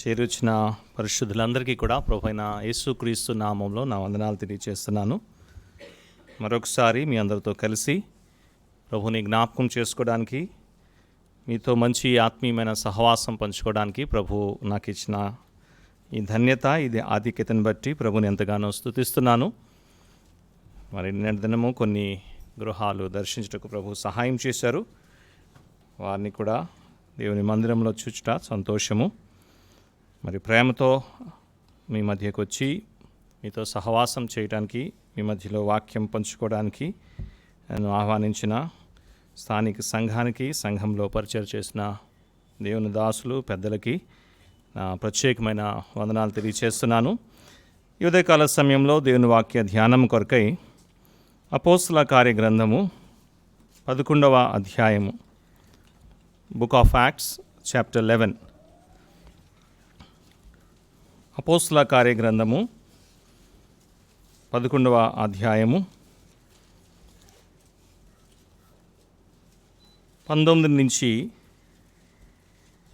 చేరుచిన పరిశుద్ధులందరికీ కూడా ప్రభువైన యేసుక్రీస్తు నామంలో నా వందనాలు తెలియజేస్తున్నాను. మరొకసారి మీ అందరితో కలిసి ప్రభుని జ్ఞాపకం చేసుకోవడానికి, మీతో మంచి ఆత్మీయమైన సహవాసం పంచుకోవడానికి ప్రభు నాకు ఇచ్చిన ఈ ధన్యత, ఇది ఆధిక్యతను బట్టి ప్రభుని ఎంతగానో స్తుతిస్తున్నాను. మరి నిన్నటి దినము కొన్ని గృహాలు దర్శించుటకు ప్రభు సహాయం చేశారు. వారిని కూడా దేవుని మందిరంలో చూచుట సంతోషము. మరి ప్రేమతో మీ మధ్యకు వచ్చి మీతో సహవాసం చేయడానికి, మీ మధ్యలో వాక్యం పంచుకోవడానికి నన్ను ఆహ్వానించిన స్థానిక సంఘానికి, సంఘంలో పరిచయం చేసిన దేవుని దాసులు పెద్దలకి ప్రత్యేకమైన వందనాలు తెలియజేస్తున్నాను. ఈ ఉదయకాల సమయంలో దేవుని వాక్య ధ్యానం కొరకై అపోస్తల కార్య గ్రంథము 11వ అధ్యాయము, బుక్ ఆఫ్ యాక్ట్స్ చాప్టర్ 11. అపోస్తల కార్య గ్రంథము 11వ అధ్యాయము 19 నుంచి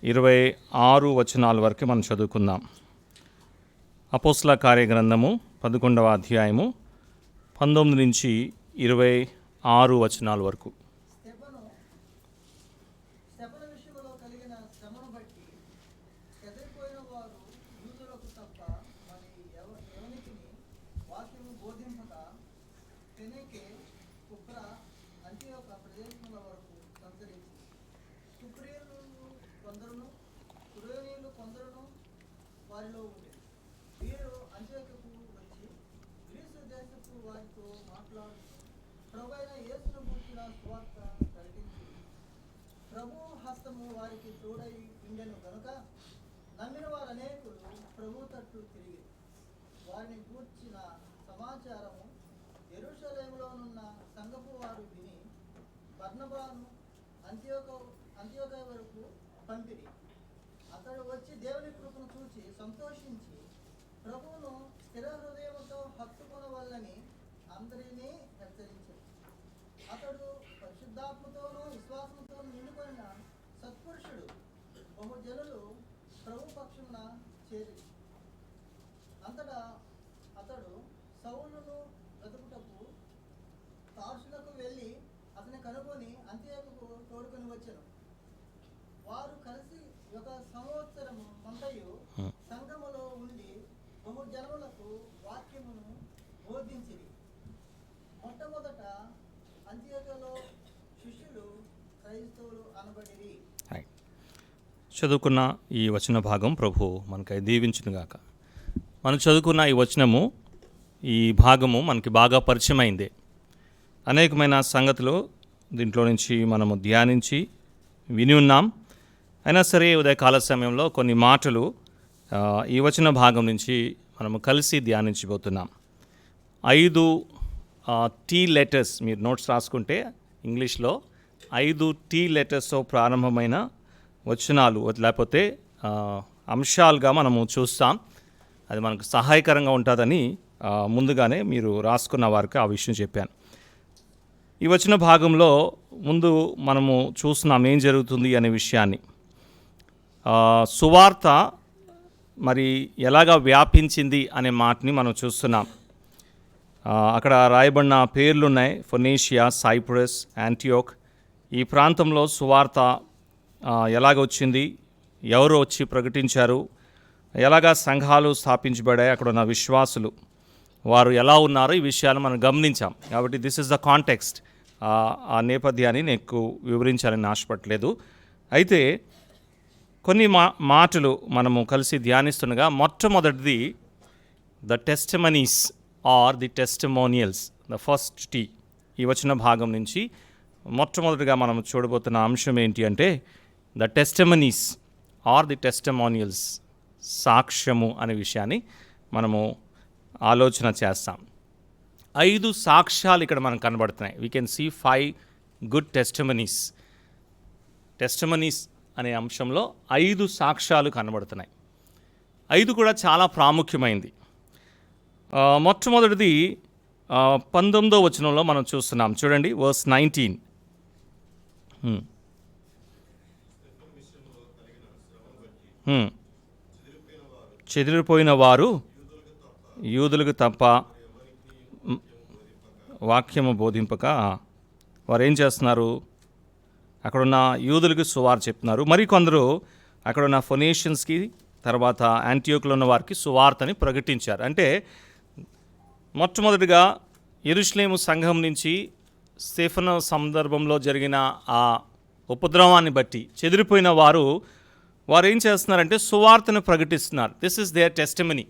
26 వచనాల వరకు మనం చదువుకుందాం. అపోస్తల కార్య గ్రంథము 11వ అధ్యాయము 19 నుంచి 26 వచనాల వరకు. వారికి తోడై ఉండెను కనుక నమ్మిన వారు అనేకులు ప్రభు తట్టు తిరిగి వారిని గూర్చిన సమాచారము యెరూషలేములోనున్న సంఘపు వారు విని బర్నబాను అంతియోక వరకు పంపిరి. అతడు వచ్చి దేవుని కృపను చూచి సంతోషించి ప్రభువును స్థిర హృదయముతో హత్తుకొనవల్లని అందరినీ హెచ్చరించాడు. అతడు పరిశుద్ధాత్మతోనూ విశ్వాసంతోనూ నిండుకొనిన సత్పురుషుడు. బహుజనులు ప్రభు పక్షమున చేరి అంతటా అతడు సౌలును వెతుకుటకు తార్సులకు వెళ్ళి అతని కనుగొని అంత్యోకకు తోడుకొని వచ్చెను. వారు కలిసి 1 సంవత్సరం మంతయు సంఘములో ఉండి బహుజనులకు వాక్యమును బోధించిరి. మొట్టమొదట అంత్యోకలో శిష్యులు క్రైస్తవులు అనబడిరి. చదువుకున్న ఈ వచన భాగం ప్రభు మనకై దీవించునుగాక. మనం చదువుకున్న ఈ వచనము, ఈ భాగము మనకి బాగా పరిచయం అయింది. అనేకమైన సంగతులు దీంట్లో నుంచి మనము ధ్యానించి విని ఉన్నాం. అయినా సరే ఉదయకాల సమయంలో కొన్ని మాటలు ఈ వచన భాగం నుంచి మనము కలిసి ధ్యానించబోతున్నాం. 5 టీ లెటర్స్, మీరు నోట్స్ రాసుకుంటే ఇంగ్లీష్లో 5 టీ లెటర్స్తో ప్రారంభమైన వచనాలు లేకపోతే అంశాలుగా మనము చూస్తాం. అది మనకు సహాయకరంగా ఉంటుందని ముందుగానే మీరు రాసుకున్న వారికి ఆ విషయం చెప్పాను. ఈ వచన భాగంలో ముందు మనము చూస్తున్నాం ఏం జరుగుతుంది అనే విషయాన్ని. సువార్త మరి ఎలాగా వ్యాపించింది అనే మాటని మనం చూస్తున్నాం. అక్కడ రాయబడిన పేర్లు ఉన్నాయి: ఫొనీషియా, సైప్రస్, యాంటియోక్. ఈ ప్రాంతంలో సువార్త ఎలాగ వచ్చింది, ఎవరు వచ్చి ప్రకటించారు, ఎలాగా సంఘాలు స్థాపించబడాయి, అక్కడ ఉన్న విశ్వాసులు వారు ఎలా ఉన్నారో ఈ విషయాలు మనం గమనించాం. కాబట్టి దిస్ ఇస్ ద కాంటెక్స్ట్. ఆ నేపథ్యాన్ని నేను వివరించాలని ఆశపడలేదు. అయితే కొన్ని మాటలు మనము కలిసి ధ్యానిస్తుండగా, మొట్టమొదటిది the testimonies or the testimonials, the first T. ఈ వచన భాగం నుంచి మొట్టమొదటిగా మనం చూడబోతున్న అంశం ఏంటి అంటే the testimonies or the testimonials, సాక్ష్యము అనే విషయాన్ని మనము ఆలోచన చేస్తాం. 5 సాక్ష్యాలు ఇక్కడ మనకు కనబడుతున్నాయి. We can see 5 good testimonies. Testimonies అనే అంశంలో 5 సాక్ష్యాలు కనబడుతున్నాయి. 5 కూడా చాలా ప్రాముఖ్యమైంది. మొట్టమొదటిది 19వ వచనంలో మనం చూస్తున్నాం. చూడండి, వర్స్ 19. చెదిరిపోయిన వారు యూదులకు తప్ప వాక్యము బోధింపక వారు ఏం చేస్తున్నారు? అక్కడున్న యూదులకు సువార్త చెప్తున్నారు. మరికొందరు అక్కడున్న ఫొనేషియన్స్కి, తర్వాత యాంటియోక్లో ఉన్న వారికి సువార్తని ప్రకటించారు. అంటే మొట్టమొదటిగా యెరూషలేము సంఘం నుంచి స్టెఫను సందర్భంలో జరిగిన ఆ ఉపద్రవాన్ని బట్టి చెదిరిపోయిన వారు ఏం చేస్తున్నారంటే సువార్తను ప్రకటిస్తున్నారు. This is their testimony.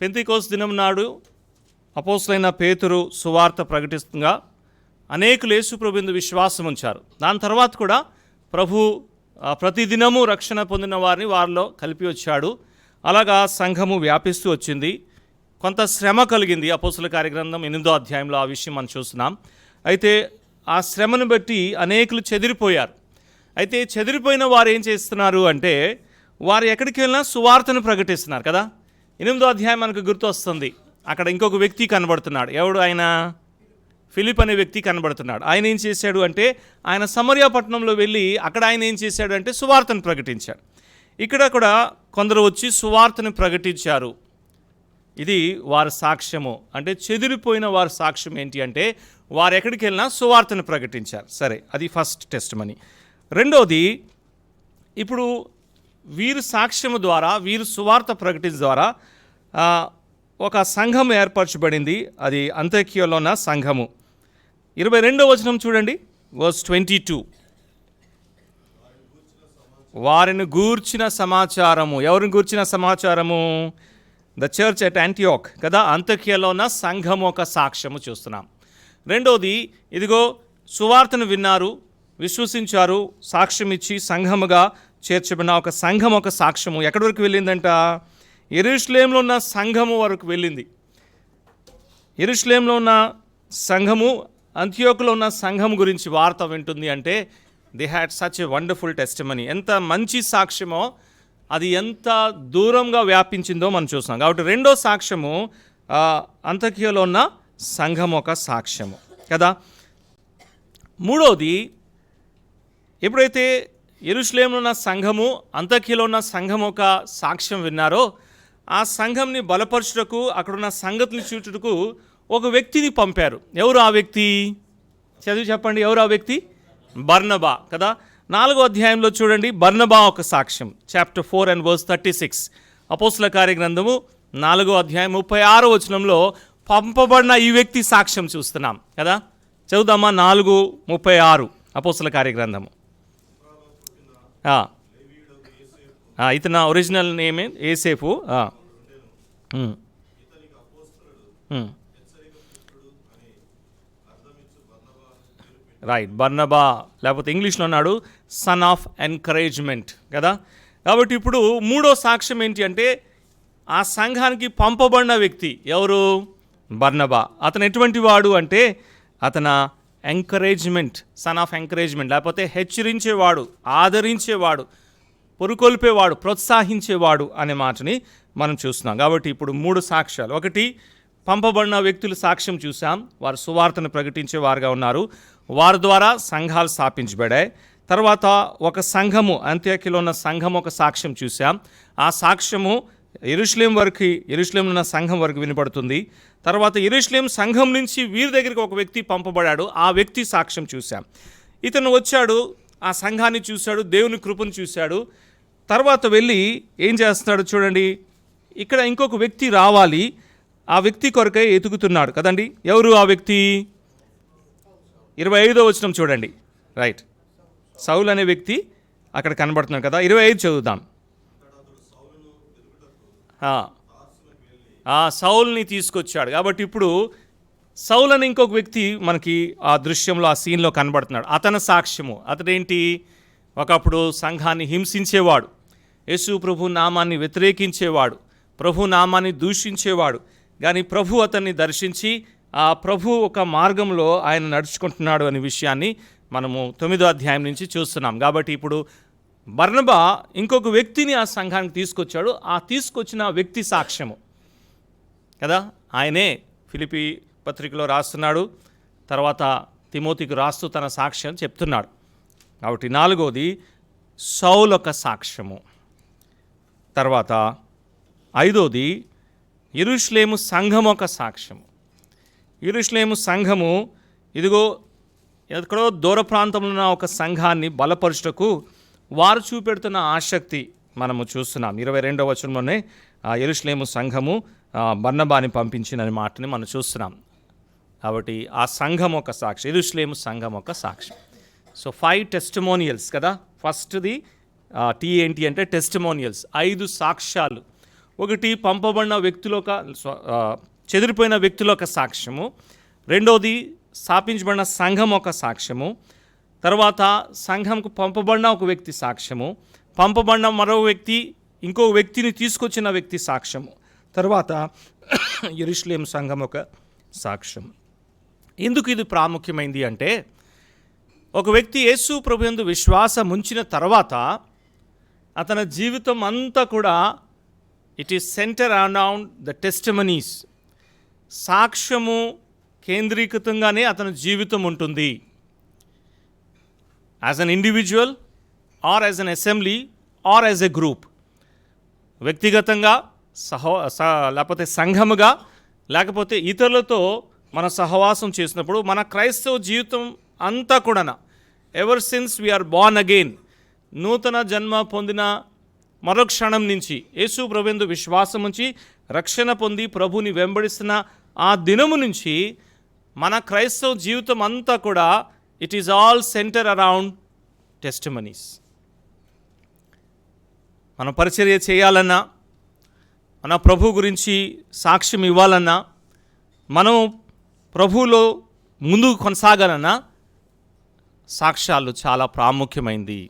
పెంతెకోస్తు దినం నాడు అపోస్తలుడైన పేతురు సువార్త ప్రకటిస్తుండగా అనేకులు యేసు ప్రభువునందు విశ్వాసం ఉంచారు. దాని తర్వాత కూడా ప్రభు ప్రతిదినము రక్షణ పొందిన వారిని వారిలో కలిపి వచ్చాడు. అలాగా సంఘము వ్యాపిస్తూ వచ్చింది. కొంత శ్రమ కలిగింది. అపోస్తలుల కార్యగ్రంథం 8వ అధ్యాయంలో ఆ విషయం మనం చూస్తున్నాం. అయితే ఆ శ్రమను బట్టి అనేకులు చెదిరిపోయారు. అయితే చెదిరిపోయిన వారు ఏం చేస్తున్నారు అంటే వారు ఎక్కడికి వెళ్ళినా సువార్తను ప్రకటిస్తున్నారు కదా. 8వ అధ్యాయం మనకు గుర్తు వస్తుంది. అక్కడ ఇంకొక వ్యక్తి కనబడుతున్నాడు. ఎవడు ఆయన? ఫిలిప్ అనే వ్యక్తి కనబడుతున్నాడు. ఆయన ఏం చేశాడు అంటే ఆయన సమరియా పట్టణంలో వెళ్ళి అక్కడ ఆయన ఏం చేశాడు అంటే సువార్తను ప్రకటించాడు. ఇక్కడ కూడా కొందరు వచ్చి సువార్తను ప్రకటించారు. ఇది వారి సాక్ష్యము. అంటే చెదిరిపోయిన వారి సాక్ష్యం ఏంటి అంటే వారు ఎక్కడికి వెళ్ళినా సువార్తను ప్రకటించారు. సరే, అది ఫస్ట్ టెస్టిమనీ. రెండోది, ఇప్పుడు వీరు సాక్ష్యము ద్వారా, వీరు సువార్త ప్రకటించడం ద్వారా ఒక సంఘం ఏర్పరచబడింది. అది అంత్యోక్యలో ఉన్న సంఘము. 22వ వచనం చూడండి, వర్స్ 22. వారిని గూర్చిన సమాచారము. ఎవరిని గూర్చిన సమాచారము? ద చర్చ్ ఎట్ యాంటియోక్ కదా. అంత్యోక్యలో ఉన్న సంఘం ఒక సాక్ష్యము చూస్తున్నాం. రెండోది, ఇదిగో సువార్తను విన్నారు, విశ్వసించారు, సాక్ష్యం ఇచ్చి సంఘముగా చేర్చబడిన ఒక సంఘం ఒక సాక్ష్యము ఎక్కడి వరకు వెళ్ళిందంట? యెరూషలేములో ఉన్న సంఘము వరకు వెళ్ళింది. యెరూషలేములో ఉన్న సంఘము అంతియోకులో ఉన్న సంఘం గురించి వార్త వింటుంది. అంటే they had such a wonderful testimony. ఎంత మంచి సాక్ష్యమో, అది ఎంత దూరంగా వ్యాపించిందో మనం చూస్తాం. కాబట్టి రెండో సాక్ష్యము అంత్యోక్యలో ఉన్న సంఘం ఒక సాక్ష్యము కదా. మూడోది, ఎప్పుడైతే యెరూషలేములో ఉన్న సంఘము అంత్యోక్యలో ఉన్న సంఘం ఒక సాక్ష్యం విన్నారో, ఆ సంఘంని బలపరచుటకు, అక్కడున్న సంగతిని చూచుటకు ఒక వ్యక్తిని పంపారు. ఎవరు ఆ వ్యక్తి? చదివి చెప్పండి. ఎవరు ఆ వ్యక్తి? బర్నబా కదా. 4వ అధ్యాయంలో చూడండి, బర్నబా ఒక సాక్ష్యం. Chapter 4 and verse 36. అపోస్తలుల కార్యగ్రంథము 4వ అధ్యాయం 36వ వచనంలో పంపబడిన ఈ వ్యక్తి సాక్ష్యం చూస్తున్నాం కదా. చదువుదామా? 4:36 అపోస్తలుల కార్యగ్రంథము. ఇతను ఒరిజినల్ నేమే యేసేపు. రైట్, బర్నబా, లేకపోతే ఇంగ్లీష్లో అన్నాడు సన్ ఆఫ్ ఎంకరేజ్మెంట్ కదా. కాబట్టి ఇప్పుడు మూడో సాక్ష్యం ఏంటి అంటే ఆ సంఘానికి పంపబడిన వ్యక్తి ఎవరు? బర్నబా. అతను ఎటువంటి వాడు అంటే అతను ఎంకరేజ్మెంట్, సన్ ఆఫ్ ఎంకరేజ్మెంట్, లేకపోతే హెచ్చరించేవాడు, ఆదరించేవాడు, పొరుకొల్పేవాడు, ప్రోత్సహించేవాడు అనే మాటని మనం చూస్తున్నాం. కాబట్టి ఇప్పుడు మూడు సాక్ష్యాలు. ఒకటి, పంపబడిన వ్యక్తుల సాక్ష్యం చూసాం. వారు సువార్తను ప్రకటించేవారుగా ఉన్నారు. వారి ద్వారా సంఘాలు స్థాపించబడాయి. తర్వాత ఒక సంఘము, అంత్యోక్యలో ఉన్న సంఘం ఒక సాక్ష్యం చూసాం. ఆ సాక్ష్యము యెరూషలేములో ఉన్న సంఘం వరకు వినపడుతుంది. తర్వాత యెరూషలేం సంఘం నుంచి వీరి దగ్గరికి ఒక వ్యక్తి పంపబడాడు. ఆ వ్యక్తి సాక్ష్యం చూసాం. ఇతను వచ్చాడు, ఆ సంఘాన్ని చూశాడు, దేవుని కృపను చూశాడు. తర్వాత వెళ్ళి ఏం చేస్తున్నాడు చూడండి. ఇక్కడ ఇంకొక వ్యక్తి రావాలి, ఆ వ్యక్తి కొరకై ఎతుకుతున్నాడు కదండి. ఎవరు ఆ వ్యక్తి? 25వ వచనం చూడండి. రైట్, సౌలు అనే వ్యక్తి అక్కడ కనబడుతున్నాడు కదా. 25 చదువుదాం. సౌల్ని తీసుకొచ్చాడు. కాబట్టి ఇప్పుడు సౌల్ అని ఇంకొక వ్యక్తి మనకి ఆ దృశ్యంలో, ఆ సీన్లో కనబడుతున్నాడు. అతని సాక్ష్యము, అతడేంటి? ఒకప్పుడు సంఘాన్ని హింసించేవాడు, యేసు ప్రభు నామాన్ని వ్యతిరేకించేవాడు, ప్రభు నామాన్ని దూషించేవాడు. కానీ ప్రభు అతన్ని దర్శించి ఆ ప్రభు ఒక మార్గంలో ఆయన నడుచుకుంటున్నాడు అనే విషయాన్ని మనము 9వ అధ్యాయం నుంచి చూస్తున్నాం. కాబట్టి ఇప్పుడు బర్నబా ఇంకొక వ్యక్తిని ఆ సంఘానికి తీసుకొచ్చాడు. ఆ తీసుకొచ్చిన వ్యక్తి సాక్ష్యము కదా. ఆయనే ఫిలిప్పీ పత్రికలో రాస్తున్నాడు, తర్వాత తిమోతికి రాస్తూ తన సాక్ష్యం చెప్తున్నాడు. కాబట్టి 4వది సౌలు ఒక సాక్ష్యము. తర్వాత ఐదోది యెరూషలేము సంఘం ఒక సాక్ష్యము. యెరూషలేము సంఘము ఇదిగో ఎక్కడో దూర ప్రాంతంలో ఉన్న ఒక సంఘాన్ని బలపరుచుటకు వారు చూపెడుతున్న ఆసక్తి మనము చూస్తున్నాం. 22వ వచనంలోనే యెరూషలేము సంఘము బర్నబాని పంపించినని మాటని మనం చూస్తున్నాం. కాబట్టి ఆ సంఘం ఒక సాక్షి, యెరూషలేము సంఘం ఒక సాక్షి. సో 5 టెస్టిమోనియల్స్ కదా. ఫస్ట్ది టీ ఏంటి అంటే టెస్టిమోనియల్స్, 5 సాక్ష్యాలు. ఒకటి పంపబడిన వ్యక్తుల ఒక చెదిరిపోయిన వ్యక్తుల ఒక సాక్ష్యము, రెండోది స్థాపించబడిన సంఘం ఒక సాక్ష్యము, తర్వాత సంఘంకు పంపబడిన ఒక వ్యక్తి సాక్ష్యము, పంపబడిన మరో వ్యక్తి ఇంకో వ్యక్తిని తీసుకొచ్చిన వ్యక్తి సాక్ష్యము, తర్వాత యెరూషలేము సంఘం ఒక సాక్ష్యం. ఎందుకు ఇది ప్రాముఖ్యమైంది అంటే ఒక వ్యక్తి యేసు ప్రభువునందు విశ్వాసం ఉంచిన తర్వాత అతని జీవితం అంతా కూడా it is center around the testimonies. సాక్ష్యము కేంద్రీకృతంగానే అతని జీవితం ఉంటుంది. As an individual or as an assembly or as a group, వ్యక్తిగతంగా లేకపోతే సంఘముగా లేకపోతే ఇతరులతో మన సహవాసం చేసినప్పుడు మన క్రైస్తవ జీవితం అంతా కూడా ever since we are born again, నూతన జన్మ పొందిన మరుక్షణం నుంచి యేసు ప్రభువునందు విశ్వాసం ఉంచి రక్షణ పొంది ప్రభుని వెంబడిస్తున్న ఆ దినము నుంచి మన క్రైస్తవ జీవితం అంతా కూడా it is all centre around testimonies. మన పరిచర్య చేయాలన్నా, మన ప్రభు గురించి సాక్ష్యం ఇవ్వాలన్నా, మనం ప్రభువులో ముందుకు కొనసాగాలన్నా సాక్ష్యాలు చాలా ప్రాముఖ్యమైంది.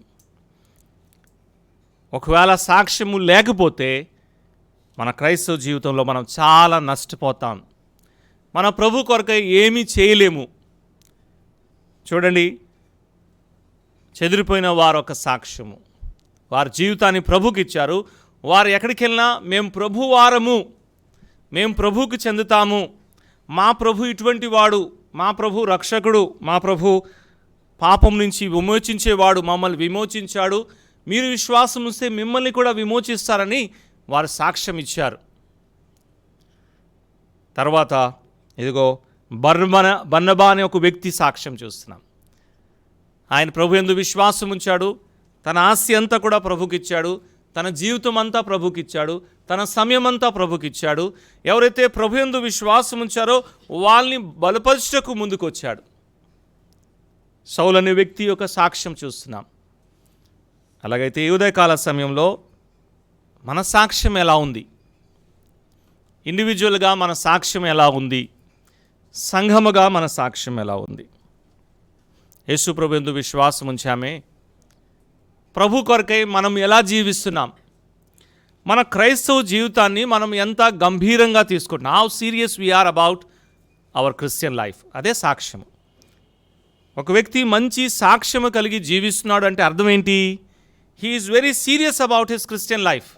ఒకవేళ సాక్ష్యము లేకపోతే మన క్రైస్తవ జీవితంలో మనం చాలా నష్టపోతాం. మన ప్రభు కొరకై ఏమీ చేయలేము. చూడండి, చెదిరిపోయిన వారు ఒక సాక్ష్యము, వారి జీవితాన్ని ప్రభుకి ఇచ్చారు. వారు ఎక్కడికి వెళ్ళినా మేము ప్రభువారము, మేము ప్రభువుకి చెందుతాము, మా ప్రభు ఇటువంటి వాడు, మా ప్రభు రక్షకుడు, మా ప్రభు పాపం నుంచి విమోచించేవాడు, మమ్మల్ని విమోచించాడు, మీరు విశ్వాసం ఉంటే మిమ్మల్ని కూడా విమోచిస్తారని వారు సాక్ష్యం ఇచ్చారు. తర్వాత ఇదిగో బర్నబా అనే ఒక వ్యక్తి సాక్ష్యం చూస్తున్నాం. ఆయన ప్రభు యందు విశ్వాసం ఉంచాడు, తన ఆస్తి అంతా కూడా ప్రభుకి ఇచ్చాడు, తన జీవితం అంతా ప్రభుకి ఇచ్చాడు, తన సమయం అంతా ప్రభుకి ఇచ్చాడు. ఎవరైతే ప్రభు యందు విశ్వాసం ఉంచారో వాళ్ళని బలపరచుటకు ముందుకు వచ్చాడు. సౌలు అనే వ్యక్తి యొక్క సాక్ష్యం చూస్తున్నాం. అలాగైతే ఈ ఉదయకాల సమయంలో మన సాక్ష్యం ఎలా ఉంది? ఇండివిజువల్గా మన సాక్ష్యం ఎలా ఉంది? సంఘముగా మన సాక్ష్యం ఎలా ఉంది? యేసు ప్రభు యందు విశ్వాసం ఉంచామే, ప్రభు కొరకై మనం ఎలా జీవిస్తున్నాం? మన క్రైస్తవ జీవితాన్ని మనం ఎంత గంభీరంగా తీసుకుంటున్నాం? How serious we are about our Christian life. అదే సాక్ష్యం. ఒక వ్యక్తి మంచి సాక్ష్యము కలిగి జీవిస్తున్నాడు అంటే అర్థం ఏంటి? He is very serious about his Christian life.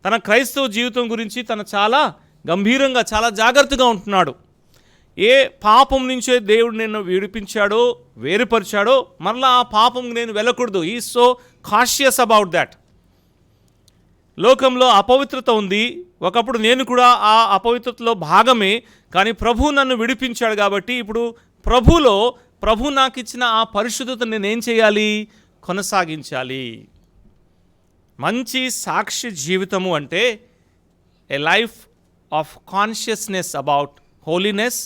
తన క్రైస్తవ జీవితం గురించి తను చాలా గంభీరంగా, చాలా జాగ్రత్తగా ఉంటున్నాడు. ఏ పాపం నుంచే దేవుడు నిన్ను విడిపించాడో, వేరుపరిచాడో, మరలా ఆ పాపం నేను వెళ్ళకూడదు. He is so cautious about that. లోకంలో అపవిత్రత ఉంది, ఒకప్పుడు నేను కూడా ఆ అపవిత్రతలో భాగమే, కానీ ప్రభు నన్ను విడిపించాడు కాబట్టి ఇప్పుడు ప్రభు నాకు ఇచ్చిన ఆ పరిశుద్ధత నేనేం చేయాలి? కొనసాగించాలి. మంచి సాక్షి జీవితము అంటే a life of consciousness about holiness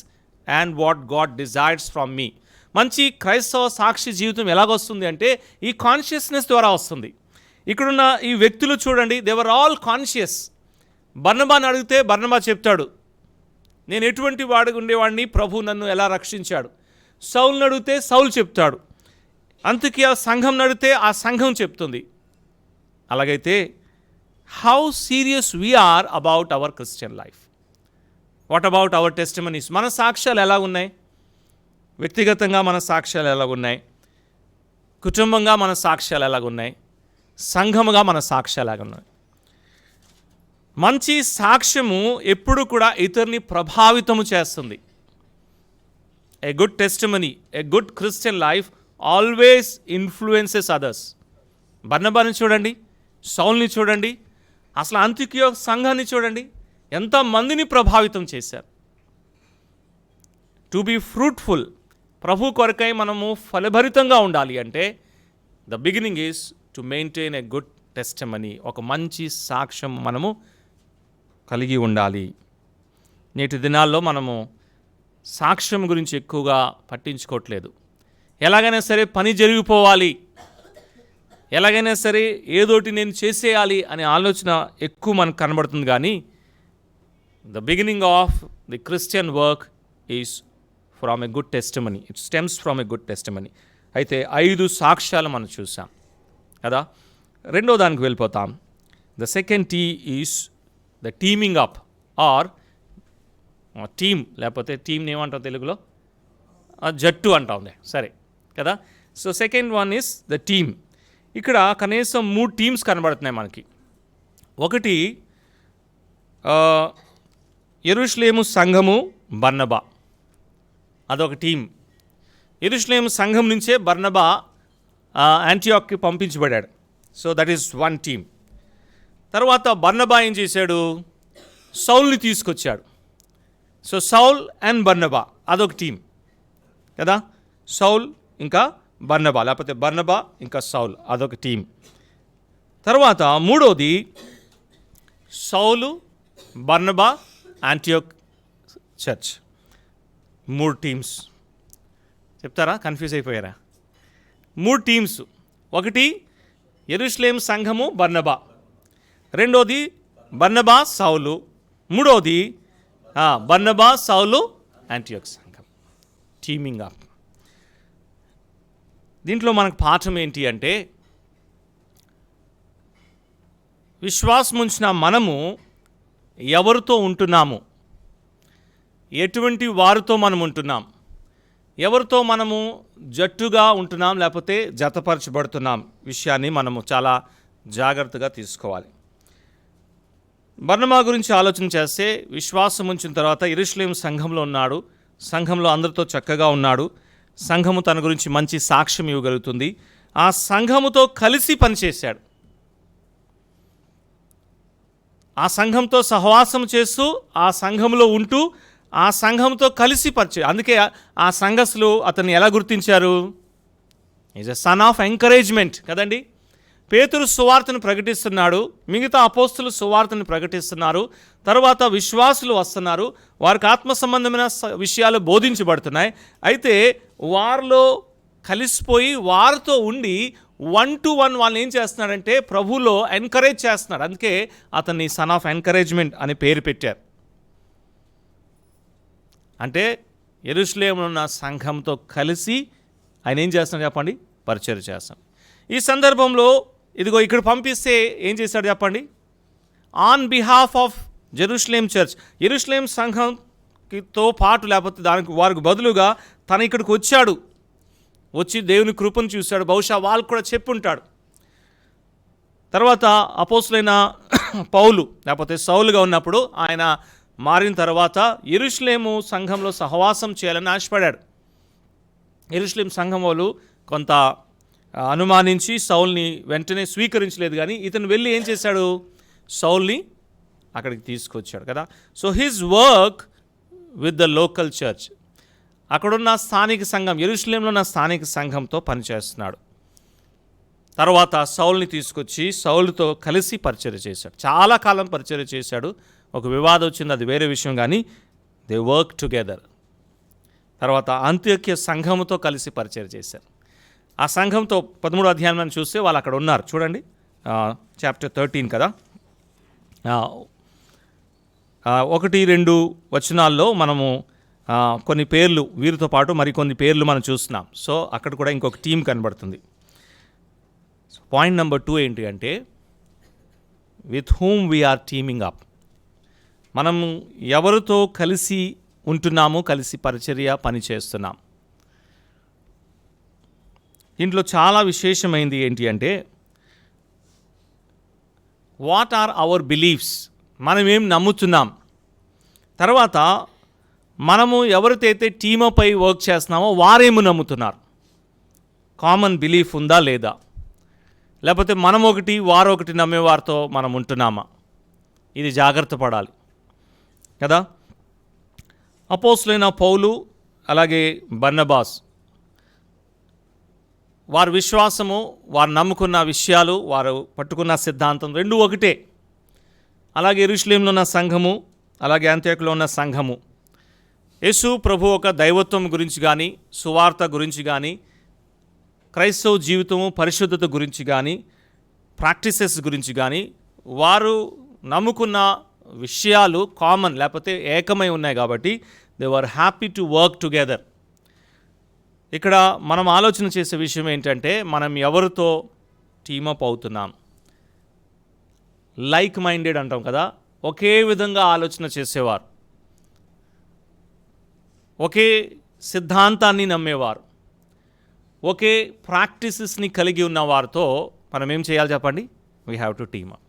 and what God desires from me. మంచి క్రైస్తవ సాక్షి జీవితం ఎలాగొస్తుంది అంటే ఈ కాన్షియస్నెస్ ద్వారా వస్తుంది. ఇక్కడున్న ఈ వ్యక్తులు చూడండి, దే వర్ ఆల్ కాన్షియస్. బర్నబాని అడిగితే బర్నబా చెప్తాడు, నేను ఎటువంటి వాడిగా ఉండేవాడిని, ప్రభు నన్ను ఎలా రక్షించాడు. సౌలుని అడిగితే సౌలు చెప్తాడు, అందుకే ఆ సంఘం నడితే ఆ సంఘం చెప్తుంది. అలాగైతే how serious we are about our Christian life? What about our testimonies? మన సాక్ష్యాలు ఎలా ఉన్నాయి? వ్యక్తిగతంగా మన సాక్ష్యాలు ఎలా ఉన్నాయి? కుటుంబంగా మన సాక్ష్యాలు ఎలాగున్నాయి? సంఘముగా మన సాక్ష్యాలు ఎలాగున్నాయి? మంచి సాక్ష్యము ఎప్పుడు కూడా ఇతరుని ప్రభావితము చేస్తుంది. A good testimony, a good Christian life always influences others. బర్నబాని చూడండి, సౌల్ని చూడండి, అసలు అంత్యోక్య సంఘాన్ని చూడండి, ఎంతమందిని ప్రభావితం చేశారు. టు బీ ఫ్రూట్ఫుల్, ప్రభు కొరకై మనము ఫలభరితంగా ఉండాలి అంటే the beginning is to maintain a good testimony. ఒక మంచి సాక్ష్యం మనము కలిగి ఉండాలి. నేటి దినాల్లో మనము సాక్ష్యం గురించి ఎక్కువగా పట్టించుకోవట్లేదు. ఎలాగైనా సరే పని జరిగిపోవాలి, ఎలాగైనా సరే ఏదోటి నేను చేసేయాలి అనే ఆలోచన ఎక్కువ మనకు కనబడుతుంది. కానీ the beginning of the Christian work is from a good testimony. It stems from a good testimony. అయితే 5 సాక్ష్యాలు మనం చూసాం కదా. రెండో దానికి వెళ్ళిపోతాం. The second T is the teaming up or team, లేకపోతే టీమ్ని ఏమంటాం తెలుగులో, జట్టు అంటా ఉంది, సరే కదా. So second one is the team. ఇక్కడ కనీసం 3 టీమ్స్ కనబడుతున్నాయి మనకి. ఒకటి యెరూషలేము సంఘము, బర్నబా, అదొక టీం. యెరూషలేము సంఘం నుంచే బర్నబా యాంటియోక్కి పంపించబడ్డాడు. So that is one team. తర్వాత బర్నబా ఏం చేశాడు, సౌల్ని తీసుకొచ్చాడు. సో సౌల్ అండ్ బర్నబా అదొక టీం కదా. సౌల్ ఇంకా బర్నబా, లేకపోతే బర్నబా ఇంకా సౌల్, అదొక టీం. తర్వాత మూడోది సౌలు, బర్నబా, యాంటియోక్ చర్చ్. 3 టీమ్స్. చెప్తారా, కన్ఫ్యూజ్ అయిపోయారా? 3 టీమ్స్. ఒకటి యెరూషలేం సంఘము, బర్నబా. రెండోది బర్నబా, సౌలు. మూడోది బర్నబా, సౌలు, యాంటియోక్ సంఘం. Teaming up. దీంట్లో మనకు పాఠం ఏంటి అంటే, విశ్వాసం ఉంచిన మనము ఎవరితో ఉంటున్నాము, ఎటువంటి వారితో మనం ఉంటున్నాం, ఎవరితో మనము జట్టుగా ఉంటున్నాం లేకపోతే జతపరచబడుతున్నాం విషయాన్ని మనము చాలా జాగ్రత్తగా తీసుకోవాలి. బర్నబా గురించి ఆలోచన చేస్తే, విశ్వాసం ఉంచిన తర్వాత యెరూషలేము సంఘంలో ఉన్నాడు, సంఘంలో అందరితో చక్కగా ఉన్నాడు, సంఘము తన గురించి మంచి సాక్ష్యం ఇవ్వగలుగుతుంది. ఆ సంఘముతో కలిసి పనిచేశాడు, ఆ సంఘంతో సహవాసం చేస్తూ, ఆ సంఘంలో ఉంటూ, ఆ సంఘంతో కలిసి పరిచయం. అందుకే ఆ సంఘస్థులు అతన్ని ఎలా గుర్తించారు, is a son of encouragement కదండి. పేతురు సువార్తను ప్రకటిస్తున్నాడు, మిగతా అపోస్తులు సువార్తను ప్రకటిస్తున్నారు, తర్వాత విశ్వాసులు వస్తున్నారు, వారికి ఆత్మ సంబంధమైన విషయాలు బోధించబడుతున్నాయి. అయితే వారిలో కలిసిపోయి వారితో ఉండి 1 to 1 వాళ్ళని ఏం చేస్తున్నాడంటే ప్రభువులో ఎంకరేజ్ చేస్తున్నాడు. అందుకే అతన్ని సన్ ఆఫ్ ఎంకరేజ్మెంట్ అని పేరు పెట్టారు. అంటే యెరూషలేములో ఉన్న సంఘంతో కలిసి ఆయన ఏం చేస్తున్నాడు చెప్పండి, పరిచర్య చేస్తాం. ఈ సందర్భంలో ఇదిగో ఇక్కడ పంపిస్తే ఏం చేశాడు చెప్పండి, on behalf of Jerusalem church. యెరూషలేం సంఘంతో పాటు లేకపోతే దానికి వారికి బదులుగా తన ఇక్కడికి వచ్చాడు, వచ్చి దేవుని కృపను చూశాడు. బహుశా వాళ్ళు కూడా చెప్పుంటాడు. తర్వాత అపోస్తులైన పౌలు లేకపోతే సౌలుగా ఉన్నప్పుడు ఆయన మారిన తర్వాత యెరూషలేము సంఘంలో సహవాసం చేయాలని ఆశపడ్డాడు. యెరూషలేం సంఘం వాళ్ళు కొంత అనుమానించి సౌల్ని వెంటనే స్వీకరించలేదు. కానీ ఇతను వెళ్ళి ఏం చేశాడు, సౌల్ని అక్కడికి తీసుకొచ్చాడు కదా. So his work with the local church, అక్కడున్న స్థానిక సంఘం, యెరూషలేంలో ఉన్న స్థానిక సంఘంతో పనిచేస్తున్నాడు. తర్వాత సౌల్ని తీసుకొచ్చి సౌలుతో కలిసి పరిచర్య చేశాడు. చాలా కాలం పరిచర్య చేశాడు. ఒక వివాదం వచ్చింది, అది వేరే విషయం, కానీ దే వర్క్ టుగెదర్. తర్వాత అంత్యోక్య సంఘముతో కలిసి పరిచర్య చేశారు. ఆ సంఘంతో 13వ అధ్యాయం చూస్తే వాళ్ళు అక్కడ ఉన్నారు. చూడండి, చాప్టర్ 13 కదా. 1-2 వచనాల్లో మనము కొన్ని పేర్లు, వీరితో పాటు మరికొన్ని పేర్లు మనం చూస్తున్నాం. సో అక్కడ కూడా ఇంకొక టీం కనబడుతుంది. పాయింట్ నెంబర్ 2 ఏంటి అంటే, with whom we are teaming up. మనం ఎవరితో కలిసి ఉంటున్నాము, కలిసి పరిచర్య పని చేస్తున్నాం. దీంట్లో చాలా విశేషమైంది ఏంటి అంటే, వాట్ ఆర్ అవర్ బిలీఫ్స్, మనం ఏం నమ్ముతున్నాం. తర్వాత మనము ఎవరితో టీమపై వర్క్ చేస్తున్నామో వారేమో నమ్ముతున్నారు. కామన్ బిలీఫ్ ఉందా లేదా, లేకపోతే మనం ఒకటి వారొకటి నమ్మేవారితో మనం ఉంటున్నామా. ఇది జాగ్రత్త పడాలి కదా. అపోస్తులైన పౌలు అలాగే బర్నబాస్ వారి విశ్వాసము, వారు నమ్ముకున్న విషయాలు, వారు పట్టుకున్న సిద్ధాంతం రెండూ ఒకటే. అలాగే యెరూషలేములో ఉన్న సంఘము, అలాగే అంత్యోక్యలో ఉన్న సంఘము యేసు ప్రభు ఒక దైవత్వం గురించి కానీ, సువార్త గురించి కానీ, క్రైస్తవ జీవితము పరిశుద్ధత గురించి కానీ, ప్రాక్టీసెస్ గురించి కానీ వారు నమ్ముకున్న విషయాలు కామన్, లేకపోతే ఏకమై ఉన్నాయి కాబట్టి they were happy to work together. ఇక్కడ మనం ఆలోచన చేసే విషయం ఏంటంటే, మనం ఎవరితో టీమప్ అవుతున్నాం. లైక్ మైండెడ్ అంటాం కదా, ఒకే విధంగా ఆలోచన చేసేవారు, ఒకే సిద్ధాంతాన్ని నమ్మేవారు, ఒకే ప్రాక్టీసెస్ని కలిగి ఉన్న వారితో మనం ఏం చేయాలి చెప్పండి? We have to team up.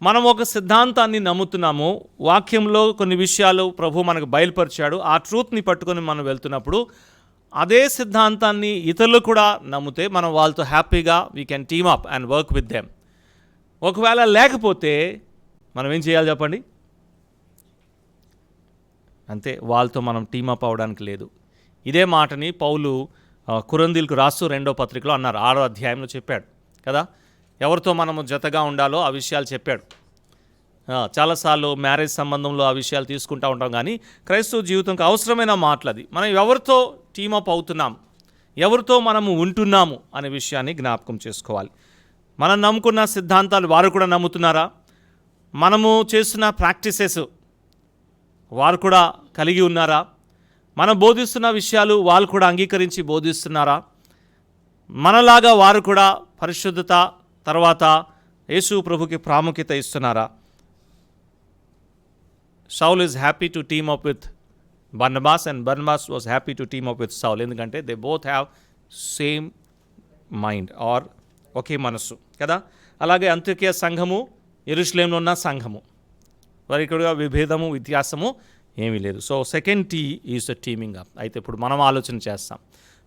మనం ఒక సిద్ధాంతాన్ని నమ్ముతున్నాము, వాక్యంలో కొన్ని విషయాలు ప్రభు మనకు బయలుపరిచాడు, ఆ ట్రూత్ని పట్టుకొని మనం వెళ్తున్నప్పుడు అదే సిద్ధాంతాన్ని ఇతరులు కూడా నమ్మితే మనం వాళ్ళతో హ్యాపీగా we can team up and work with them. ఒకవేళ లేకపోతే మనం ఏం చేయాలి చెప్పండి? అంతే, వాళ్ళతో మనం టీమప్ అవ్వడానికి లేదు. ఇదే మాటని పౌలు కొరింథీయులకు రాస్తూ 2వ పత్రికలో అన్నారు, 6వ అధ్యాయంలో చెప్పాడు కదా. ఎవరితో మనము జతగా ఉండాలో ఆ విషయాలు చెప్పాడు. చాలాసార్లు మ్యారేజ్ సంబంధంలో ఆ విషయాలు తీసుకుంటూ ఉంటాం, కానీ క్రైస్తవ జీవితంకి అవసరమైన మాటలు అది. మనం ఎవరితో టీమప్ అవుతున్నాం, ఎవరితో మనము ఉంటున్నాము అనే విషయాన్ని జ్ఞాపకం చేసుకోవాలి. మనం నమ్ముకున్న సిద్ధాంతాలు వారు కూడా నమ్ముతున్నారా? మనము చేస్తున్న ప్రాక్టీసెస్ వారు కూడా కలిగి ఉన్నారా? మనం బోధిస్తున్న విషయాలు వాళ్ళు కూడా అంగీకరించి బోధిస్తున్నారా? మనలాగా వారు కూడా పరిశుద్ధత తర్వాత యేసు ప్రభుకి ప్రాముఖ్యత ఇస్తున్నారా? Saul is happy to team up with Barnabas and Barnabas was happy to team up with Saul. ఎందుకంటే they both have same mind or ఒకే మనస్సు కదా. అలాగే అంత్యోక్య సంఘము, యెరూషలేములో ఉన్న సంఘము, వారికి కూడా విభేదము వ్యత్యాసము ఏమీ లేదు. So second T is the teaming up. అయితే ఇప్పుడు మనం ఆలోచన చేస్తాం,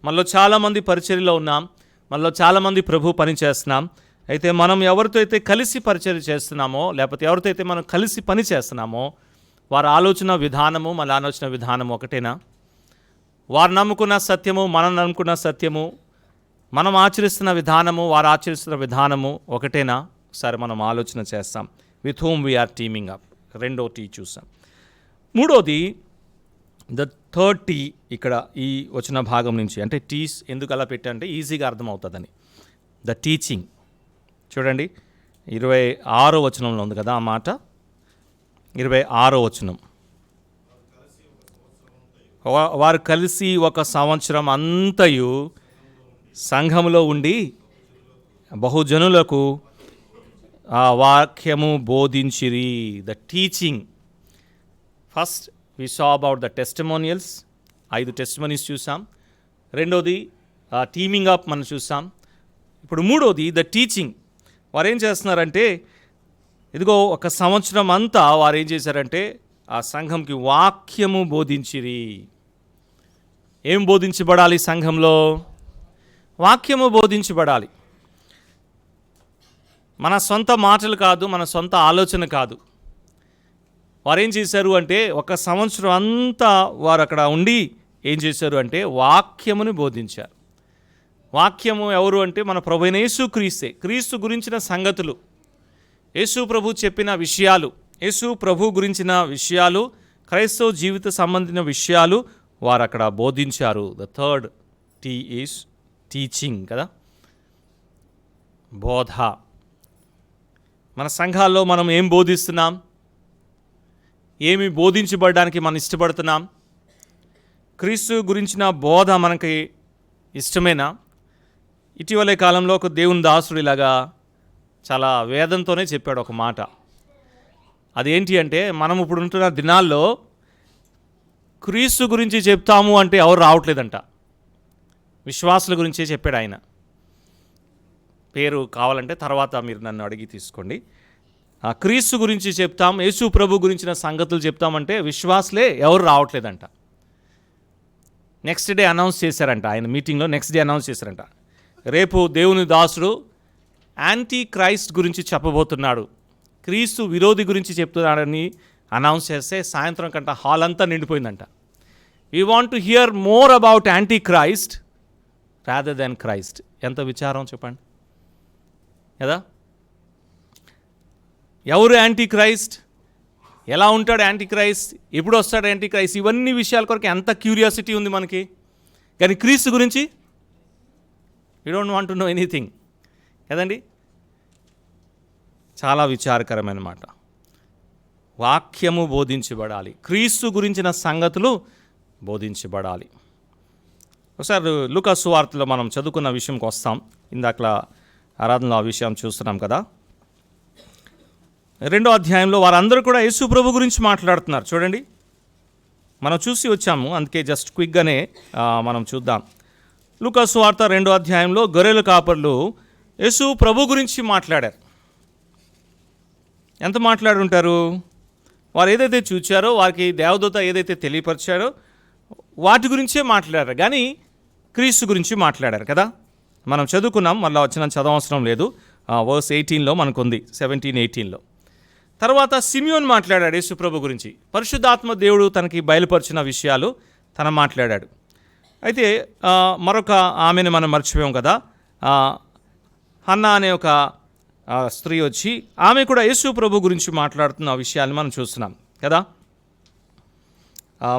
మనలో చాలామంది పరిచర్యలో ఉన్నాం, మనలో చాలామంది ప్రభు పని చేస్తున్నాం. అయితే మనం ఎవరితో అయితే కలిసి పరిచర్య చేస్తున్నామో, లేకపోతే ఎవరితో అయితే మనం కలిసి పని చేస్తున్నామో వారి ఆలోచన విధానము మన ఆలోచన విధానము ఒకటేనా? వారు నమ్ముకున్న సత్యము మనం నమ్ముకున్న సత్యము, మనం ఆచరిస్తున్న విధానము వారు ఆచరిస్తున్న విధానము ఒకటేనా? ఒకసారి మనం ఆలోచన చేస్తాం. With whom we are teaming up. 2వ టీ చూసాం. 3వది ద థర్డ్ టీ. ఇక్కడ ఈ వచ్చిన భాగం నుంచి, అంటే టీస్ ఎందుకు అలా పెట్టంటే ఈజీగా అర్థమవుతుందని. ద టీచింగ్ చూడండి, 26వ వచనంలో ఉంది కదా ఆ మాట. 26వ వచనం, వారు కలిసి 1 సంవత్సరం అంతయు సంఘములో ఉండి బహుజనులకు ఆ వాక్యము బోధించిరి. The teaching. First we saw about the testimonials, 5 testimonies చూసాం. 2వది టీమింగ్ అప్ మనం చూసాం. ఇప్పుడు 3వది ద టీచింగ్. వారు ఏం చేస్తున్నారంటే, ఇదిగో 1 సంవత్సరం అంతా వారు ఏం చేశారంటే ఆ సంఘంకి వాక్యము బోధించిరి. ఏం బోధించబడాలి సంఘంలో? వాక్యము బోధించబడాలి. మన సొంత మాటలు కాదు, మన సొంత ఆలోచన కాదు. వారు ఏం చేశారు అంటే 1 సంవత్సరం అంతా వారు అక్కడ ఉండి ఏం చేశారు అంటే వాక్యముని బోధించారు. వాక్యము ఎవరు అంటే మన ప్రభువైన యేసు క్రీస్తే. క్రీస్తు గురించిన సంగతులు, యేసు ప్రభు చెప్పిన విషయాలు, యేసు ప్రభు గురించిన విషయాలు, క్రైస్తవ జీవిత సంబంధించిన విషయాలు వారు అక్కడ బోధించారు. The third T is teaching కదా, బోధ. మన సంఘాల్లో మనం ఏం బోధిస్తున్నాం? ఏమి బోధించబడడానికి మనం ఇష్టపడుతున్నాం? క్రీస్తు గురించిన బోధ మనకి ఇష్టమేనా? ఇటీవలే కాలంలో ఒక దేవుని దాసుడు ఇలాగా చాలా వేదంతోనే చెప్పాడు ఒక మాట. అదేంటి అంటే, మనం ఇప్పుడు ఉంటున్న దినాల్లో క్రీస్తు గురించి చెప్తాము అంటే ఎవరు రావట్లేదంట. విశ్వాసుల గురించే చెప్పాడు ఆయన. పేరు కావాలంటే తర్వాత మీరు నన్ను అడిగి తీసుకోండి. క్రీస్తు గురించి చెప్తాం, యేసు ప్రభు గురించిన సంగతులు చెప్తామంటే విశ్వాసులే ఎవరు రావట్లేదంట. నెక్స్ట్ డే అనౌన్స్ చేశారంట, ఆయన మీటింగ్లో నెక్స్ట్ డే అనౌన్స్ చేశారంట, రేపు దేవుని దాసుడు యాంటీ క్రైస్ట్ గురించి చెప్పబోతున్నాడు, క్రీస్తు విరోధి గురించి చెప్తున్నాడని అనౌన్స్ చేస్తే సాయంత్రం కంట హాల్ అంతా నిండిపోయిందంట. We want to hear more about antichrist rather than Christ. ఎంత విచారం చెప్పండి కదా. ఎవరు యాంటీ క్రైస్ట్, ఎలా ఉంటాడు యాంటీ క్రైస్ట్, ఎప్పుడు వస్తాడు యాంటీ క్రైస్ట్, ఇవన్నీ విషయాల కొరకు ఎంత క్యూరియాసిటీ ఉంది మనకి. కానీ క్రీస్తు గురించి you don't want to know anything కదండి. చాలా విచారకరమైన మాట. వాక్యము బోధించబడాలి, క్రీస్తు గురించిన సంగతులు బోధించబడాలి. ఒకసారి లూకా సువార్తలో మనం చదువుకున్న విషయంకి వస్తాం. ఇందాకలా ఆరాధనలో ఆ విషయం చూస్తున్నాం కదా. 2వ అధ్యాయంలో వారందరూ కూడా యేసు ప్రభు గురించి మాట్లాడుతున్నారు. చూడండి, మనం చూసి వచ్చాము, అందుకే జస్ట్ క్విక్గానే మనం చూద్దాం. లూకా సువార్త 2వ అధ్యాయంలో గొర్రెల కాపర్లు యేసు ప్రభు గురించి మాట్లాడారు. ఎంత మాట్లాడి ఉంటారు? వారు ఏదైతే చూచారో, వారికి దేవదూత ఏదైతే తెలియపరిచారో వాటి గురించే మాట్లాడారు, కానీ క్రీస్తు గురించి మాట్లాడారు కదా. మనం చదువుకున్నాం, మళ్ళీ వచ్చిన చదవవసరం లేదు. వర్స్ 18లో మనకు ఉంది, 17-18లో. తర్వాత సిమియోన్ మాట్లాడాడు యేసు ప్రభు గురించి. పరిశుద్ధాత్మ దేవుడు తనకి బయలుపరిచిన విషయాలు తన మాట్లాడాడు. అయితే మరొక ఆమెను మనం మర్చిపోయాం కదా. హన్నా అనే ఒక స్త్రీ వచ్చి ఆమె కూడా యేసు ప్రభు గురించి మాట్లాడుతున్న విషయాన్ని మనం చూస్తున్నాం కదా.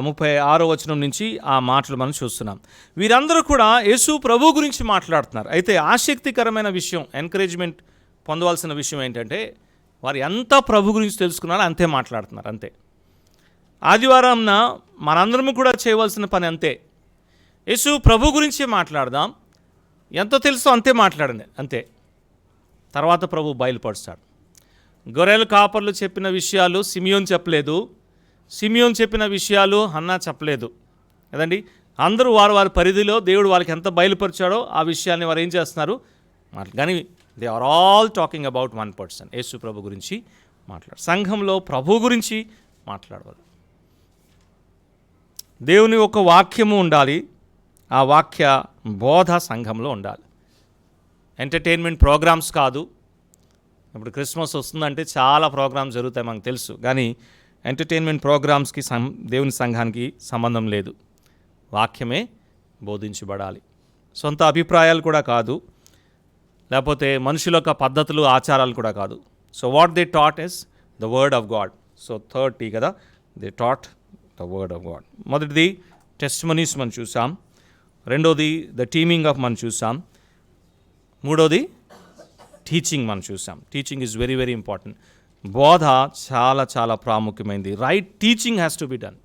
36వ వచనం నుంచి ఆ మాటలు మనం చూస్తున్నాం. వీరందరూ కూడా యేసు ప్రభు గురించి మాట్లాడుతున్నారు. అయితే ఆసక్తికరమైన విషయం, ఎంకరేజ్మెంట్ పొందవలసిన విషయం ఏంటంటే, వారు ఎంత ప్రభు గురించి తెలుసుకున్నారో అంతే మాట్లాడుతున్నారు, అంతే. ఆదివారంన మనందరము కూడా చేయవలసిన పని అంతే. యేసు ప్రభు గురించే మాట్లాడదాం, ఎంత తెలుసో అంతే మాట్లాడండి, అంతే. తర్వాత ప్రభు బయలుపరుస్తాడు. గొర్రెల కాపర్లు చెప్పిన విషయాలు సిమియోన్ చెప్పలేదు, సిమియోన్ చెప్పిన విషయాలు హన్నా చెప్పలేదు కదండి. అందరూ వారి వారి పరిధిలో దేవుడు వాళ్ళకి ఎంత బయలుపరిచాడో ఆ విషయాన్ని వారు ఏం చేస్తున్నారు కానీ they are all talking about one person, యేసు ప్రభు గురించి మాట్లాడు. సంఘంలో ప్రభు గురించి మాట్లాడవాలి. దేవుని ఒక వాక్యము ఉండాలి, ఆ వాక్య బోధ సంఘంలో ఉండాలి. ఎంటర్టైన్మెంట్ ప్రోగ్రామ్స్ కాదు. ఇప్పుడు క్రిస్మస్ వస్తుందంటే చాలా ప్రోగ్రామ్స్ జరుగుతాయి మనకు తెలుసు, కానీ ఎంటర్టైన్మెంట్ ప్రోగ్రామ్స్కి దేవుని సంఘానికి సంబంధం లేదు. వాక్యమే బోధించబడాలి. సొంత అభిప్రాయాలు కూడా కాదు, లేకపోతే మనుషుల యొక్క పద్ధతులు ఆచారాలు కూడా కాదు. So what they taught is the word of God. So 30 కదా, they taught the word of God. మొదటిది టెస్టిమనీస్ మనం చూసాం, రెండోది ద టీమింగ్ ఆఫ్ మనం చూసాం, మూడోది టీచింగ్ మనం చూసాం. Teaching is very very important. బోధ చాలా చాలా ప్రాముఖ్యమైనది. Right teaching has to be done.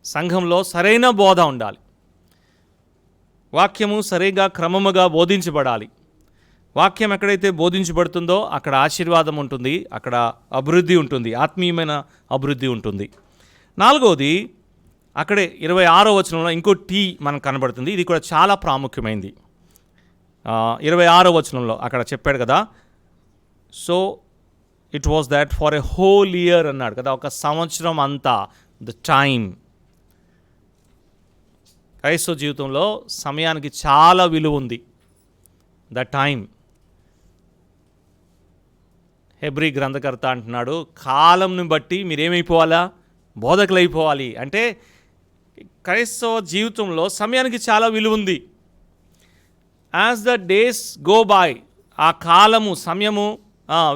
సంఘంలో సరైన బోధ ఉండాలి. వాక్యము సరిగా క్రమముగా బోధించబడాలి. వాక్యం ఎక్కడైతే బోధించబడుతుందో అక్కడ ఆశీర్వాదం ఉంటుంది, అక్కడ అభివృద్ధి ఉంటుంది, ఆత్మీయమైన అభివృద్ధి ఉంటుంది. నాలుగవది అక్కడే 26వ వచనంలో ఇంకో టీ మనకు కనబడుతుంది. ఇది కూడా చాలా ప్రాముఖ్యమైనది. 26వ వచనంలో అక్కడ చెప్పాడు కదా, so it was that for a whole year అన్నాడు కదా, ఒక సంవత్సరం అంతా. The time. క్రైస్తవ జీవితంలో సమయానికి చాలా విలువ ఉంది. The time. హెబ్రీ గ్రంథకర్త అంటున్నాడు, కాలంని బట్టి మీరేమైపోవాలా, బోధకులు అయిపోవాలి. అంటే క్రైస్తవ జీవితంలో సమయానికి చాలా విలువ ఉంది. As the days go by, ఆ కాలము సమయము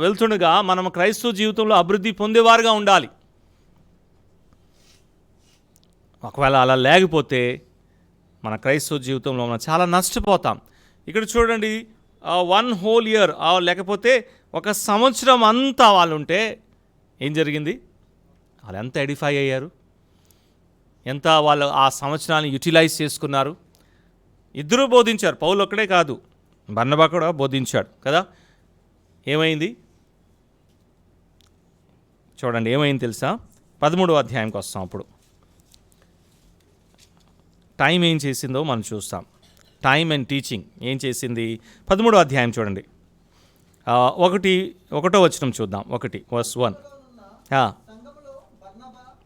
వెళ్తుండగా మనం క్రైస్తవ జీవితంలో అభివృద్ధి పొందేవారుగా ఉండాలి. ఒకవేళ అలా లేకపోతే మన క్రైస్తవ జీవితంలో మనం చాలా నష్టపోతాం. ఇక్కడ చూడండి, 1 whole year లేకపోతే ఒక సంవత్సరం అంతా వాళ్ళు ఉంటే ఏం జరిగింది? వాళ్ళు ఎంత ఎడిఫై అయ్యారు, ఎంత వాళ్ళు ఆ సంవత్సరాన్ని యూటిలైజ్ చేసుకున్నారు. ఇద్దరూ బోధించారు, పౌలు ఒక్కడే కాదు, బర్నబా కూడా బోధించాడు కదా. ఏమైంది చూడండి, ఏమైంది తెలుసా? 13వ అధ్యాయంకి వస్తాం. అప్పుడు టైం ఏం చేసిందో మనం చూస్తాం. టైం అండ్ టీచింగ్ ఏం చేసింది? 13వ అధ్యాయం చూడండి, 1వ వచనం చూద్దాం. 1 verse 1.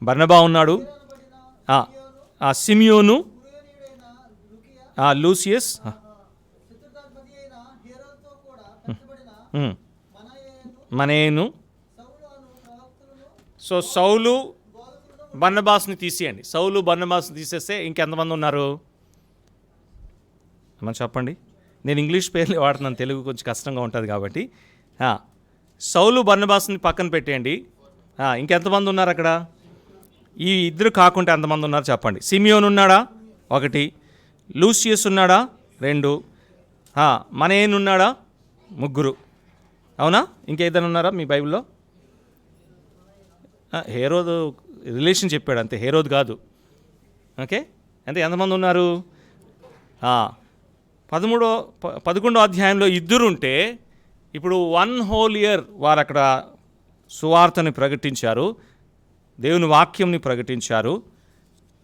బర్నబా ఉన్నాడు, సిమియోను, లూసియస్, మనేను, సో సౌలు బర్నబాస్ని తీసేయండి. సౌలు బర్నబాస్ని తీసేస్తే ఇంకెంతమంది ఉన్నారు మనం చెప్పండి. నేను ఇంగ్లీష్ పేర్లు వాడుతున్నాను, తెలుగు కొంచెం కష్టంగా ఉంటుంది కాబట్టి. సౌలు బర్నబాస్ని పక్కన పెట్టేయండి. ఇంకెంతమంది ఉన్నారు అక్కడ? ఈ ఇద్దరు కాకుండా ఎంతమంది ఉన్నారు చెప్పండి. సిమియోన్ ఉన్నాడా? 1. లూసియస్ ఉన్నాడా? 2. మనయేన్ ఉన్నాడా? 3. అవునా? ఇంకేదైనా ఉన్నారా మీ బైబిల్లో? హేరోదు రిలేషన్ చెప్పాడు అంతే, హేరోదు కాదు. ఓకే, అంటే ఎంతమంది ఉన్నారు? 11వ అధ్యాయంలో 2 ఉంటే ఇప్పుడు 1 whole year వారు అక్కడ సువార్తని ప్రకటించారు, దేవుని వాక్యంని ప్రకటించారు.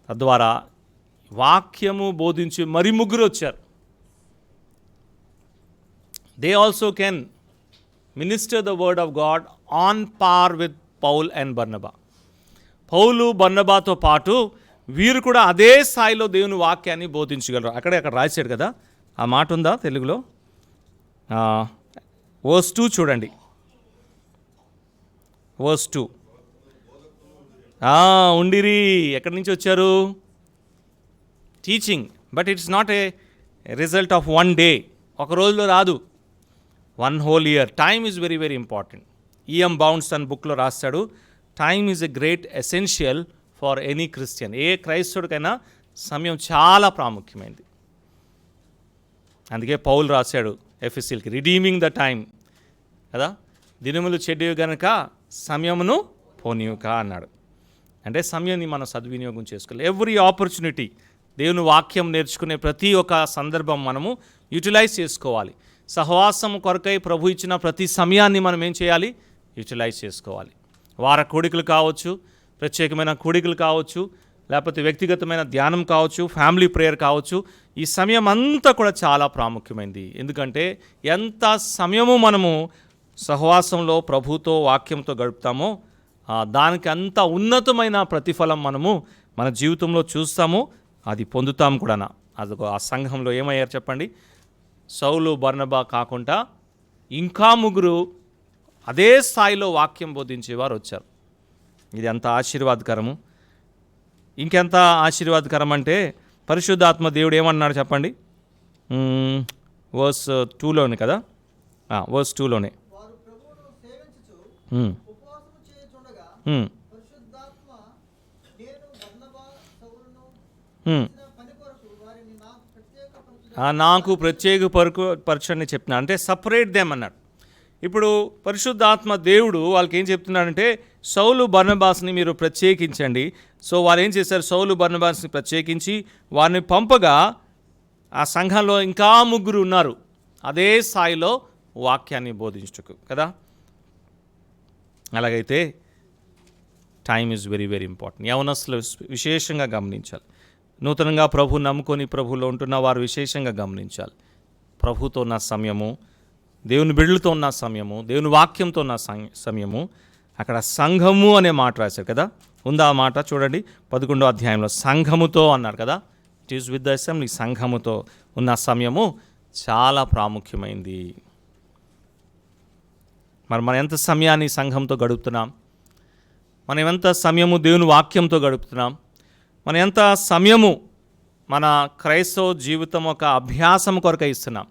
తద్వారా వాక్యము బోధించి మరి 3 వచ్చారు. They also can minister the word of God on par with Paul and బర్నబా. పౌలు బర్నబాతో పాటు వీరు కూడా అదే స్థాయిలో దేవుని వాక్యాన్ని బోధించగలరు. అక్కడ రాశాడు కదా, ఆ మాట ఉందా తెలుగులో? వర్స్ 2 చూడండి. వర్స్ 2 ఉండిరి. ఎక్కడి నుంచి వచ్చారు? Teaching. But it's not a result of 1 day, ఒక రోజులో రాదు. 1 whole year. Time is very very important. E.M. Bounds తన బుక్లో రాస్తాడు, time is a great essential for any Christian. ఏ క్రైస్తవుడికైనా సమయం చాలా ప్రాముఖ్యమైనది. అందుకే పౌలు రాశాడు ఎఫెసీయులకి, రిడీమింగ్ ద టైమ్ కదా, దినములు చెడ్డవి గనక సమయమును పోనీయుక అన్నాడు. అంటే సమయాన్ని మనం సద్వినియోగం చేసుకోవాలి. ఎవ్రీ ఆపర్చునిటీ, దేవుని వాక్యం నేర్చుకునే ప్రతి ఒక్క సందర్భం మనము యూటిలైజ్ చేసుకోవాలి. సహవాసం కొరకై ప్రభు ఇచ్చిన ప్రతి సమయాన్ని మనం ఏం చేయాలి? యూటిలైజ్ చేసుకోవాలి. వార కూడికలు కావచ్చు, ప్రత్యేకమైన కూడికలు కావచ్చు, లేకపోతే వ్యక్తిగతమైన ధ్యానం కావచ్చు, ఫ్యామిలీ ప్రేయర్ కావచ్చు. ఈ సమయం అంతా కూడా చాలా ప్రాముఖ్యమైనది. ఎందుకంటే ఎంత సమయము మనము సహవాసంలో ప్రభుతో వాక్యంతో గడుపుతామో దానికి అంత ఉన్నతమైన ప్రతిఫలం మనము మన జీవితంలో చూస్తాము, అది పొందుతాం కూడా. అది ఆ సంఘంలో ఏమయ్యారు చెప్పండి? సౌలు బర్నబా కాకుండా ఇంకా 3 అదే స్థాయిలో వాక్యం బోధించేవారు వచ్చారు. ఇది ఎంత ఆశీర్వాదకరము! ఇంకెంత ఆశీర్వాదకరం అంటే పరిశుద్ధాత్మ దేవుడు ఏమన్నాడు చెప్పండి? వర్స్ 2లోనే కదా, వర్స్ 2లోనే. వారు ప్రభువును సేవించుచు ఉపవాసము చేయుచుండగా పరిశుద్ధాత్మ నేను బర్నబా సౌలును చేసిన పని కొరకు వారిని నాకు ప్రత్యేకపరచని చెప్తున్నాను. అంటే సపరేట్ దెమ్ అన్నాడు. ఇప్పుడు పరిశుద్ధాత్మ దేవుడు వాళ్ళకి ఏం చెప్తున్నాడంటే సౌలు బర్నబాస్ని మీరు ప్రత్యేకించండి. సో వారు ఏం చేశారు? సౌలు బర్నబాస్ని ప్రత్యేకించి వారిని పంపగా ఆ సంఘంలో ఇంకా 3 ఉన్నారు అదే స్థాయిలో వాక్యాన్ని బోధించుటకు కదా. అలాగైతే time is very very important. యవనస్తులు విశేషంగా గమనించాలి. నూతనంగా ప్రభు నమ్ముకొని ప్రభులో ఉంటున్న వారు విశేషంగా గమనించాలి. ప్రభుతో ఉన్న సమయము, దేవుని బిడ్డలతో ఉన్న సమయము, దేవుని వాక్యంతో ఉన్న సమయము. అక్కడ సంఘము అనే మాట రాశారు కదా, ఉందా ఆ మాట? చూడండి 11వ అధ్యాయంలో సంఘముతో అన్నారు కదా. It is with the assembly. సంఘముతో ఉన్న సమయము చాలా ప్రాముఖ్యమైంది. మరి మనం ఎంత సమయాన్ని సంఘంతో గడుపుతున్నాం? మనం ఎంత సమయము దేవుని వాక్యంతో గడుపుతున్నాం? మనం ఎంత సమయము మన క్రైస్తవ జీవితం ఒక అభ్యాసం కొరకై ఇస్తున్నాం?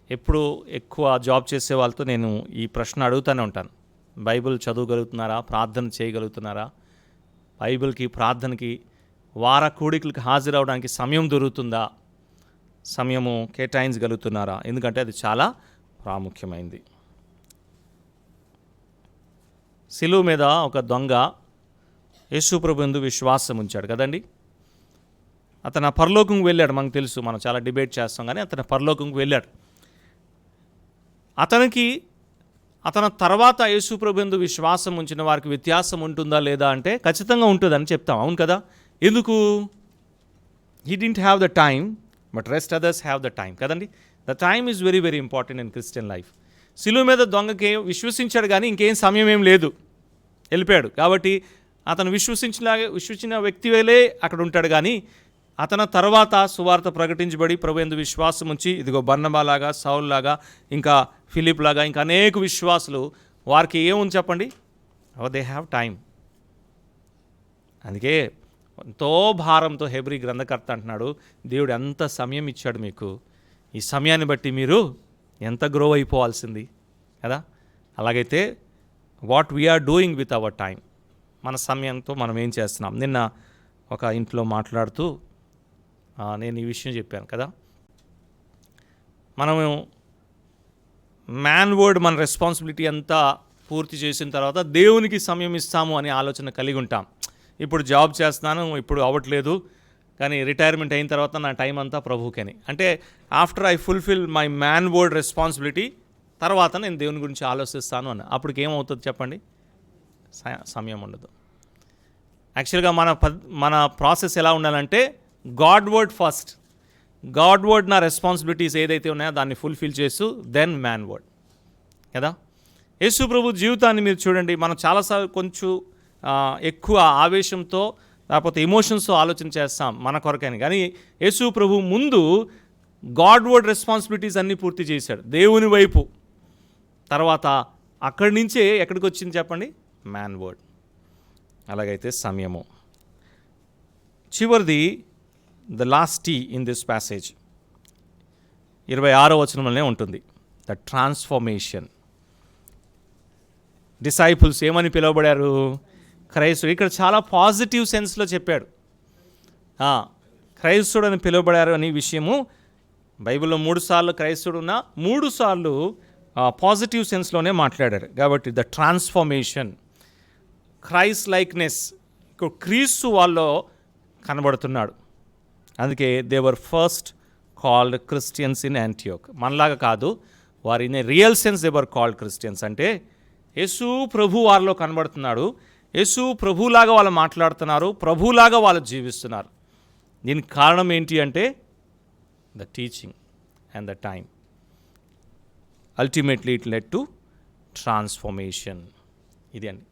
ఎప్పుడు ఎక్కువ జాబ్ చేసే వాళ్ళతో నేను ఈ ప్రశ్న అడుగుతూనే ఉంటాను. బైబిల్ చదవగలుగుతున్నారా? ప్రార్థన చేయగలుగుతున్నారా? బైబిల్కి, ప్రార్థనకి, వార కూడికలకు హాజరవడానికి సమయం దొరుకుతుందా? సమయము కేటాయించగలుగుతున్నారా? ఎందుకంటే అది చాలా ప్రాముఖ్యమైంది. శిలువ మీద ఒక దొంగ యేసు ప్రభు యందు విశ్వాసం ఉంచాడు కదండి. అతను పరలోకంకి వెళ్ళాడు. మనకు తెలుసు, మనం చాలా డిబేట్ చేస్తాం, కానీ అతను పరలోకంకి వెళ్ళాడు. అతని తర్వాత యేసు ప్రభు యందు విశ్వాసం ఉంచిన వారికి వ్యత్యాసం ఉంటుందా లేదా అంటే ఖచ్చితంగా ఉంటుందని చెప్తాం. అవును కదా? ఎందుకు? He didn't have the time but rest others have the time కదండి. The time is very very important in Christian life. శిలువ మీద దొంగకి విశ్వసించాడు కానీ ఇంకేం సమయం ఏం లేదు, వెళ్ళిపోయాడు. కాబట్టి అతను విశ్వసించిన వ్యక్తి వేలే అక్కడ ఉంటాడు. కానీ అతని తర్వాత సువార్త ప్రకటించబడి ప్రభు యందు విశ్వాసం ఉంచి ఇదిగో బర్నబాలాగా, సౌల్ లాగా, ఇంకా ఫిలిప్ లాగా, ఇంకా అనేక విశ్వాసులు, వారికి ఏముంది చెప్పండి? They have time. అందుకే ఎంతో భారంతో హెబ్రీ గ్రంథకర్త అంటున్నాడు, దేవుడు ఎంత సమయం ఇచ్చాడు మీకు, ఈ సమయాన్ని బట్టి మీరు ఎంత గ్రో అయిపోవాల్సింది కదా. అలాగైతే what we are doing with our time, మన సమయంతో మనం ఏం చేస్తున్నాం. నిన్న ఒక ఇంట్లో మాట్లాడుతూ నేను ఈ విషయం చెప్పాను కదా, మనము మ్యాన్ వర్డ్ మన రెస్పాన్సిబిలిటీ అంతా పూర్తి చేసిన తర్వాత దేవునికి సమయం ఇస్తాము అనే ఆలోచన కలిగి ఉంటాం. ఇప్పుడు జాబ్ చేస్తున్నాను, ఇప్పుడు అవ్వట్లేదు, కానీ రిటైర్మెంట్ అయిన తర్వాత నా టైం అంతా ప్రభువుకని. అంటే after I fulfil my man word responsibility, తర్వాత నేను దేవుని గురించి ఆలోచిస్తాను అని. అప్పటికి ఏమవుతుంది చెప్పండి, సమయం ఉండదు. యాక్చువల్గా మన ప్రాసెస్ ఎలా ఉండాలంటే, God word first, God word నా రెస్పాన్సిబిలిటీస్ ఏదైతే ఉన్నాయో దాన్ని ఫుల్ఫిల్ చేస్తూ దెన్ మ్యాన్ వర్డ్ కదా. యేసు ప్రభు జీవితాన్ని మీరు చూడండి, మనం చాలాసార్లు కొంచెం ఎక్కువ ఆవేశంతో లేకపోతే ఎమోషన్స్తో ఆలోచన చేస్తాం మన కొరకని. కానీ యేసు ప్రభు ముందు గాడ్ వర్డ్ రెస్పాన్సిబిలిటీస్ అన్నీ పూర్తి చేశాడు దేవుని వైపు. తర్వాత అక్కడి నుంచే ఎక్కడికి వచ్చింది చెప్పండి, మ్యాన్ వర్డ్. అలాగైతే సమయము. చివరిది the last T in this passage 26వ వచనంలోనే ఉంటుంది, ద ట్రాన్స్ఫర్మేషన్. డిసైపుల్స్ ఏమని పిలువబడారు, క్రైస్తుడు. ఇక్కడ చాలా పాజిటివ్ సెన్స్లో చెప్పాడు, క్రైస్తుడు అని పిలువబడారు అనే విషయము. బైబిల్లో 3 సార్లు క్రైస్తుడు ఉన్న 3 సార్లు పాజిటివ్ సెన్స్లోనే మాట్లాడారు. కాబట్టి ద ట్రాన్స్ఫర్మేషన్, క్రైస్ట్ లైక్నెస్, ఇక్కడ క్రీస్తు వాళ్ళలో కనబడుతున్నాడు. అందుకే they were first called Christians in Antioch. మనలాగా కాదు, వారి in a real sense they were called Christians. అంటే యేసు ప్రభు వారిలో కనబడుతున్నాడు, యేసు ప్రభులాగా వాళ్ళు మాట్లాడుతున్నారు, ప్రభులాగా వాళ్ళు జీవిస్తున్నారు. దీనికి కారణం ఏంటి అంటే the teaching and the time. Ultimately it led to transformation. ఇది అండి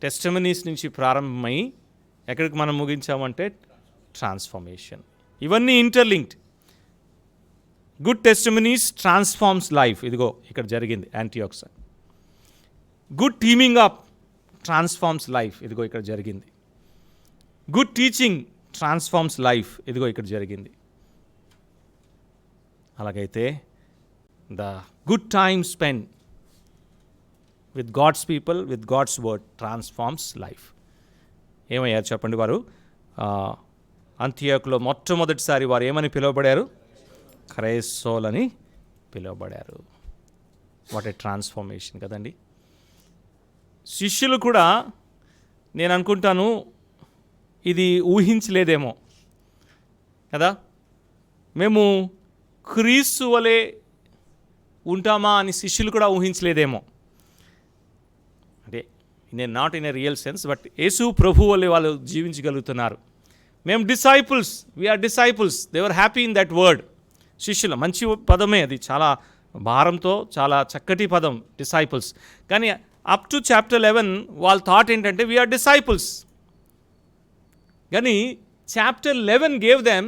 టెస్టిమనీస్ నుంచి ప్రారంభమై ఎక్కడికి మనం ముగించామంటే ట్రాన్స్ఫర్మేషన్. ఇవన్నీ interlinked. Good testimonies transforms life. ఇదిగో ఇక్కడ జరిగింది Antiochs. Good teaming up transforms life. ఇదిగో ఇక్కడ జరిగింది. Good teaching transforms life. ఇదిగో ఇక్కడ జరిగింది. అలాగైతే the good time spend with God's people, with God's word transforms life. ఏమయ్యారు చెప్పండి వారు? అంతియోకులో మొట్టమొదటిసారి వారు ఏమని పిలువబడారు? క్రైస్తవులని పిలువబడారు. వాట్ ఏ ట్రాన్స్ఫర్మేషన్ కదండి. శిష్యులు కూడా నేను అనుకుంటాను ఇది ఊహించలేదేమో కదా. మేము క్రీస్తు వలె ఉంటామా అని శిష్యులు కూడా ఊహించలేదేమో. అంటే నేను not in a real sense, but యేసు ప్రభు వలె వాళ్ళు జీవించగలుగుతున్నారు. మేము disciples, we're disciples. They were happy in that word. శిష్యులు మంచి పదమే, అది చాలా భారంతో చాలా చక్కటి పదం డిసైపుల్స్. కానీ అప్ టు చాప్టర్ 11 వాళ్ళ థాట్ ఏంటంటే వీఆర్ డిసైపుల్స్. కానీ chapter 11 gave them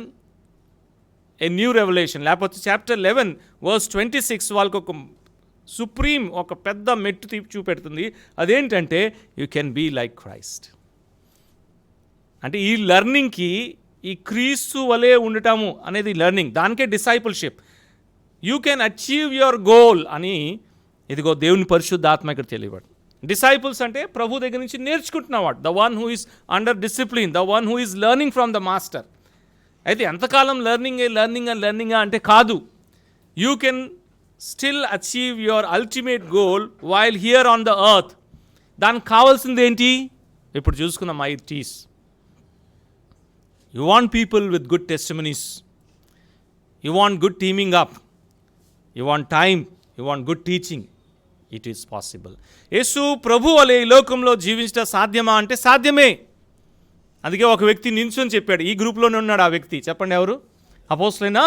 a new revolution. లేకపోతే చాప్టర్ 11 వర్స్ 26 వాళ్ళకు ఒక సుప్రీం, ఒక పెద్ద మెట్టు చూపెడుతుంది. అదేంటంటే you can be like Christ. అంటే ఈ లెర్నింగ్కి, ఈ క్రీస్తు వలె ఉండటము అనేది లెర్నింగ్, దానికే discipleship. You can achieve your goal అని ఇదిగో దేవుని పరిశుద్ధాత్మ ఇక్కడ తెలియబడు. డిసైపుల్స్ అంటే ప్రభు దగ్గర నుంచి నేర్చుకుంటున్నవాడు, the one who is under discipline, the one who is learning from the master. అయితే ఎంతకాలం లెర్నింగ్ అంటే కాదు. You can still achieve your ultimate goal while here on the earth. దానికి కావాల్సింది ఏంటి? ఇప్పుడు చూసుకున్న my Ts. You want people with good testimonies, you want good teaming up, you want time, you want good teaching. It is possible. యేసు ప్రభు వలె ఈ లోకంలో జీవించడం సాధ్యమా అంటే సాధ్యమే. అందుకే ఒక వ్యక్తి నించుని చెప్పాడు, ఈ గ్రూప్లోనే ఉన్నాడు ఆ వ్యక్తి. చెప్పండి ఎవరు? అపోస్తలుడైన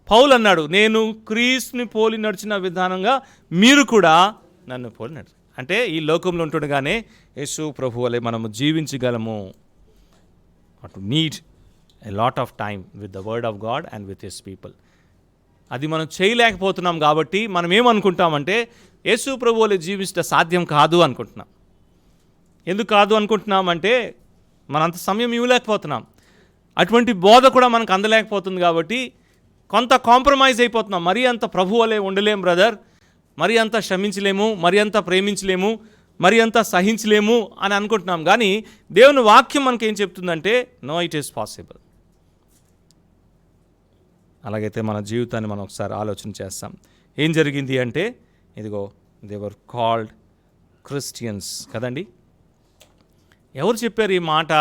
పౌలు అన్నాడు, నేను క్రీస్తుని పోలి నడిచిన విధానంగా మీరు కూడా నన్ను పోలి నడిచి. అంటే ఈ లోకంలో ఉంటుండగానే యేసు ప్రభు వలె మనము జీవించగలము. To need a lot of time with the word of God and with his people. అది మనం చేయలేకపోతున్నాం కాబట్టి మనం ఏమనుకుంటామంటే యేసు ప్రభు వలె జీవించడం సాధ్యం కాదు అనుకుంటున్నాం. ఎందుకు కాదు అనుకుంటున్నామంటే మనంత సమయం ఇవ్వలేకపోతున్నాం, అటువంటి బోధ కూడా మనకు అందలేకపోతుంది. కాబట్టి కొంత కాంప్రమైజ్ అయిపోతున్నాం. మరీ అంత ప్రభు వలె ఉండలేం బ్రదర్, మరీ అంత క్షమించలేము, మరీ అంత ప్రేమించలేము, మరి అంత సహించలేము అని అనుకుంటున్నాం. కానీ దేవుని వాక్యం మనకేం చెప్తుందంటే నో, ఇట్ ఈస్ పాసిబుల్. అలాగైతే మన జీవితాన్ని మనం ఒకసారి ఆలోచన చేస్తాం. ఏం జరిగింది అంటే ఇదిగో దే వర్ కాల్డ్ క్రిస్టియన్స్ కదండి. ఎవరు చెప్పారు ఈ మాట?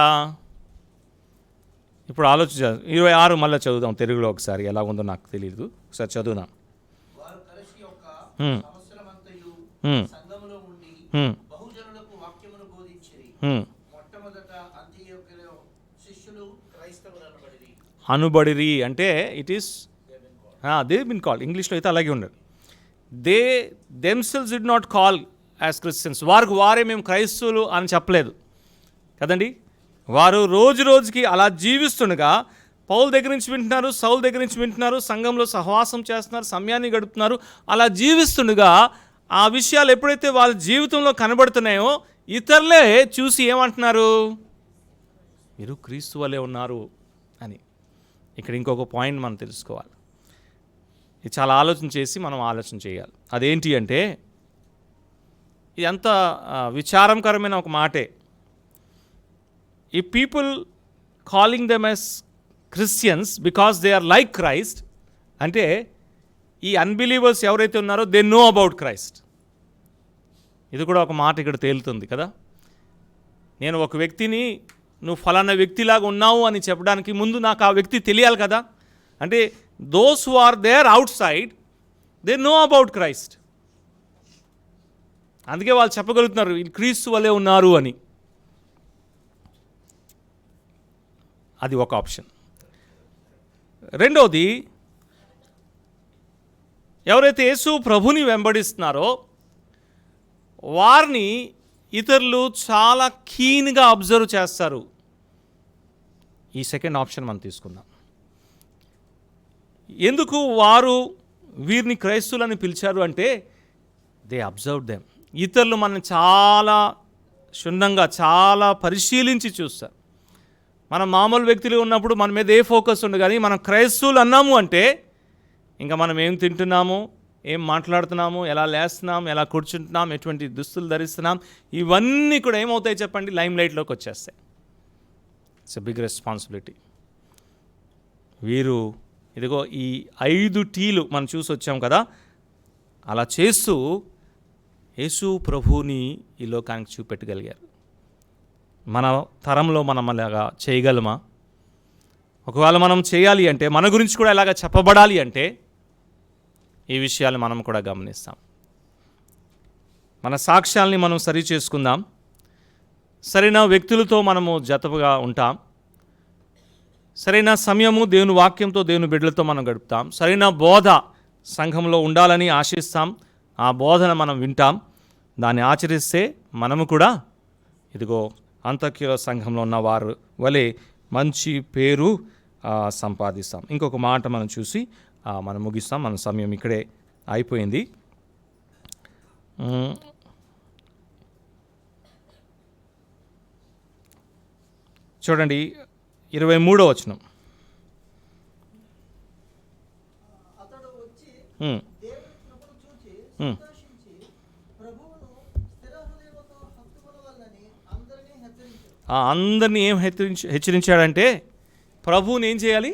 ఇప్పుడు ఆలోచన 26 మళ్ళీ చదువుదాం తెలుగులో ఒకసారి, ఎలా ఉందో నాకు తెలియదు, ఒకసారి చదువుదాం. వారు కలిసి యొక్క సంవత్సరమంతయు సంఘములో ఉండి బహుజనులకు వాక్యమును బోధించిరి. మొట్టమొదట అంతియోక్యలో శిష్యులు క్రైస్తవులు అనబడిరి అంటే it is they been called. ఇంగ్లీష్లో అయితే అలాగే ఉండదు. They themselves did not call as Christians. వారికి వారే మేము క్రైస్తవులు అని చెప్పలేదు కదండి. వారు రోజు రోజుకి అలా జీవిస్తుండగా పౌలు దగ్గర నుంచి వింటున్నారు, సౌలు దగ్గర నుంచి వింటున్నారు, సంఘంలో సహవాసం చేస్తున్నారు, సమయాన్ని గడుపుతున్నారు. అలా జీవిస్తుండగా ఆ విషయాలు ఎప్పుడైతే వాళ్ళ జీవితంలో కనబడుతున్నాయో ఇతరులే చూసి ఏమంటున్నారు, మీరు క్రీస్తు వలె ఉన్నారు అని. ఇక్కడ ఇంకొక పాయింట్ మనం తెలుసుకోవాలి. ఇది చాలా ఆలోచన చేసి మనం ఆలోచన చేయాలి. అదేంటి అంటే ఇది అంత విచారకరమైన ఒక మాటే. ఈ people calling them as Christians because they are like Christ అంటే ఈ అన్బిలీవర్స్ ఎవరైతే ఉన్నారో దే నో అబౌట్ క్రైస్ట్. ఇది కూడా ఒక మాట ఇక్కడ తేలుతుంది కదా. నేను ఒక వ్యక్తిని నువ్వు ఫలానా వ్యక్తిలాగా ఉన్నావు అని చెప్పడానికి ముందు నాకు ఆ వ్యక్తి తెలియాలి కదా. అంటే those who are there outside they know about Christ. అందుకే వాళ్ళు చెప్పగలుగుతున్నారు వీళ్ళు క్రీస్తు వలె ఉన్నారు అని. అది ఒక ఆప్షన్. రెండవది, ఎవరైతే యేసు ప్రభుని వెంబడిస్తున్నారో వారిని ఇతరులు చాలా కీన్గా అబ్జర్వ్ చేస్తారు. ఈ సెకండ్ ఆప్షన్ మనం తీసుకుందాం. ఎందుకు వారు వీరిని క్రైస్తవులని పిలిచారు అంటే దే అబ్జర్వ్ దెమ్. ఇతరులు మనం చాలా క్షుణ్ణంగా చాలా పరిశీలించి చూస్తారు. మనం మామూలు వ్యక్తులు ఉన్నప్పుడు మన మీద ఏ ఫోకస్ ఉండదు. కానీ మనం క్రైస్తవులు అన్నాము అంటే ఇంకా మనం ఏం తింటున్నాము, ఏం మాట్లాడుతున్నాము, ఎలా లేస్తున్నాం, ఎలా కూర్చుంటున్నాం, ఎటువంటి దుస్తులు ధరిస్తున్నాం, ఇవన్నీ కూడా ఏమవుతాయి చెప్పండి, లైమ్ లైట్లోకి వచ్చేస్తాయి. It's a big responsibility. వీరు ఇదిగో ఈ 5 టీలు మనం చూసి వచ్చాం కదా, అలా చేస్తూ యేసు ప్రభువుని ఈ లోకానికి చూపెట్టగలిగారు. మన తరంలో మనం అలాగా చేయగలమా? ఒకవేళ మనం చేయాలి అంటే మన గురించి కూడా ఇలాగా చెప్పబడాలి అంటే ఈ విషయాలు మనం కూడా గమనిస్తాం. మన సాక్ష్యాల్ని మనం సరి చేసుకుందాం. సరైన వ్యక్తులతో మనము జతగా ఉంటాం. సరైన సమయము దేవుని వాక్యంతో దేవుని బిడ్డలతో మనం గడుపుతాం. సరైన బోధ సంఘంలో ఉండాలని ఆశిస్తాం. ఆ బోధన మనం వింటాం. దాన్ని ఆచరిస్తే మనము కూడా ఇదిగో అంత్యోక్య సంఘంలో ఉన్న వారు వలె మంచి పేరు సంపాదిస్తాం. ఇంకొక మాట మనం చూసి మనం ముగిస్తాం. మన సమయం ఇక్కడే అయిపోయింది. చూడండి 23వ వచనం. అతడు వచ్చి దేవుని కృపను చూచి సంతోషించి ప్రభువును స్థిర హృదయముతో హత్తుకొనవలెనని అందరినీ హెచ్చరించాడు. అందరినీ ఏం హెచ్చరించాడంటే ప్రభువుని ఏం చేయాలి?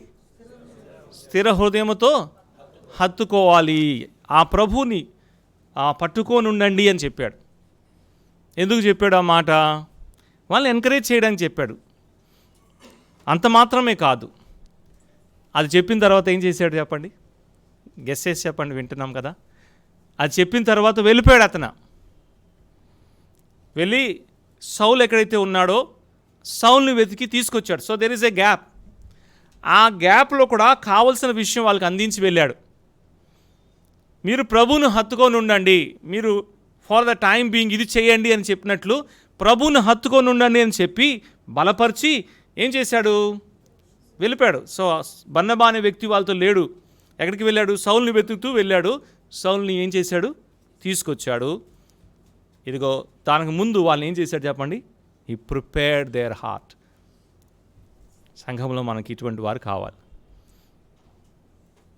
స్థిర హృదయముతో హత్తుకోవాలి. ఆ ప్రభువుని పట్టుకొని ఉండండి అని చెప్పాడు. ఎందుకు చెప్పాడు ఆ మాట? వాళ్ళని ఎంకరేజ్ చేయడానికి చెప్పాడు. అంత మాత్రమే కాదు, అది చెప్పిన తర్వాత ఏం చేశాడు చెప్పండి, గెస్ చేసి చెప్పండి, వింటున్నాం కదా. అది చెప్పిన తర్వాత వెళ్ళిపోయాడు. అతను వెళ్ళి సౌలు ఎక్కడైతే ఉన్నాడో సౌల్ని వెతికి తీసుకొచ్చాడు. So there is a gap. ఆ గ్యాప్లో కూడా కావలసిన విషయం వాళ్ళకి అందించి వెళ్ళాడు. మీరు ప్రభువును హత్తుకొని ఉండండి, మీరు ఫర్ ద టైం బీయింగ్ ఇది చేయండి అని చెప్పినట్లు ప్రభువును హత్తుకొని ఉండండి అని చెప్పి బలపరిచి ఏం చేశాడు? వెళ్ళిపోయాడు. సో బర్నబా అనే వ్యక్తి వాళ్ళతో లేడు. ఎక్కడికి వెళ్ళాడు? సౌల్ని వెతుకుతూ వెళ్ళాడు. సౌల్ని ఏం చేశాడు? తీసుకొచ్చాడు. ఇదిగో దానికి ముందు వాళ్ళని ఏం చేశాడు చెప్పండి? He prepared their heart. సంఘంలో మనకి ఇటువంటి వారు కావాలి.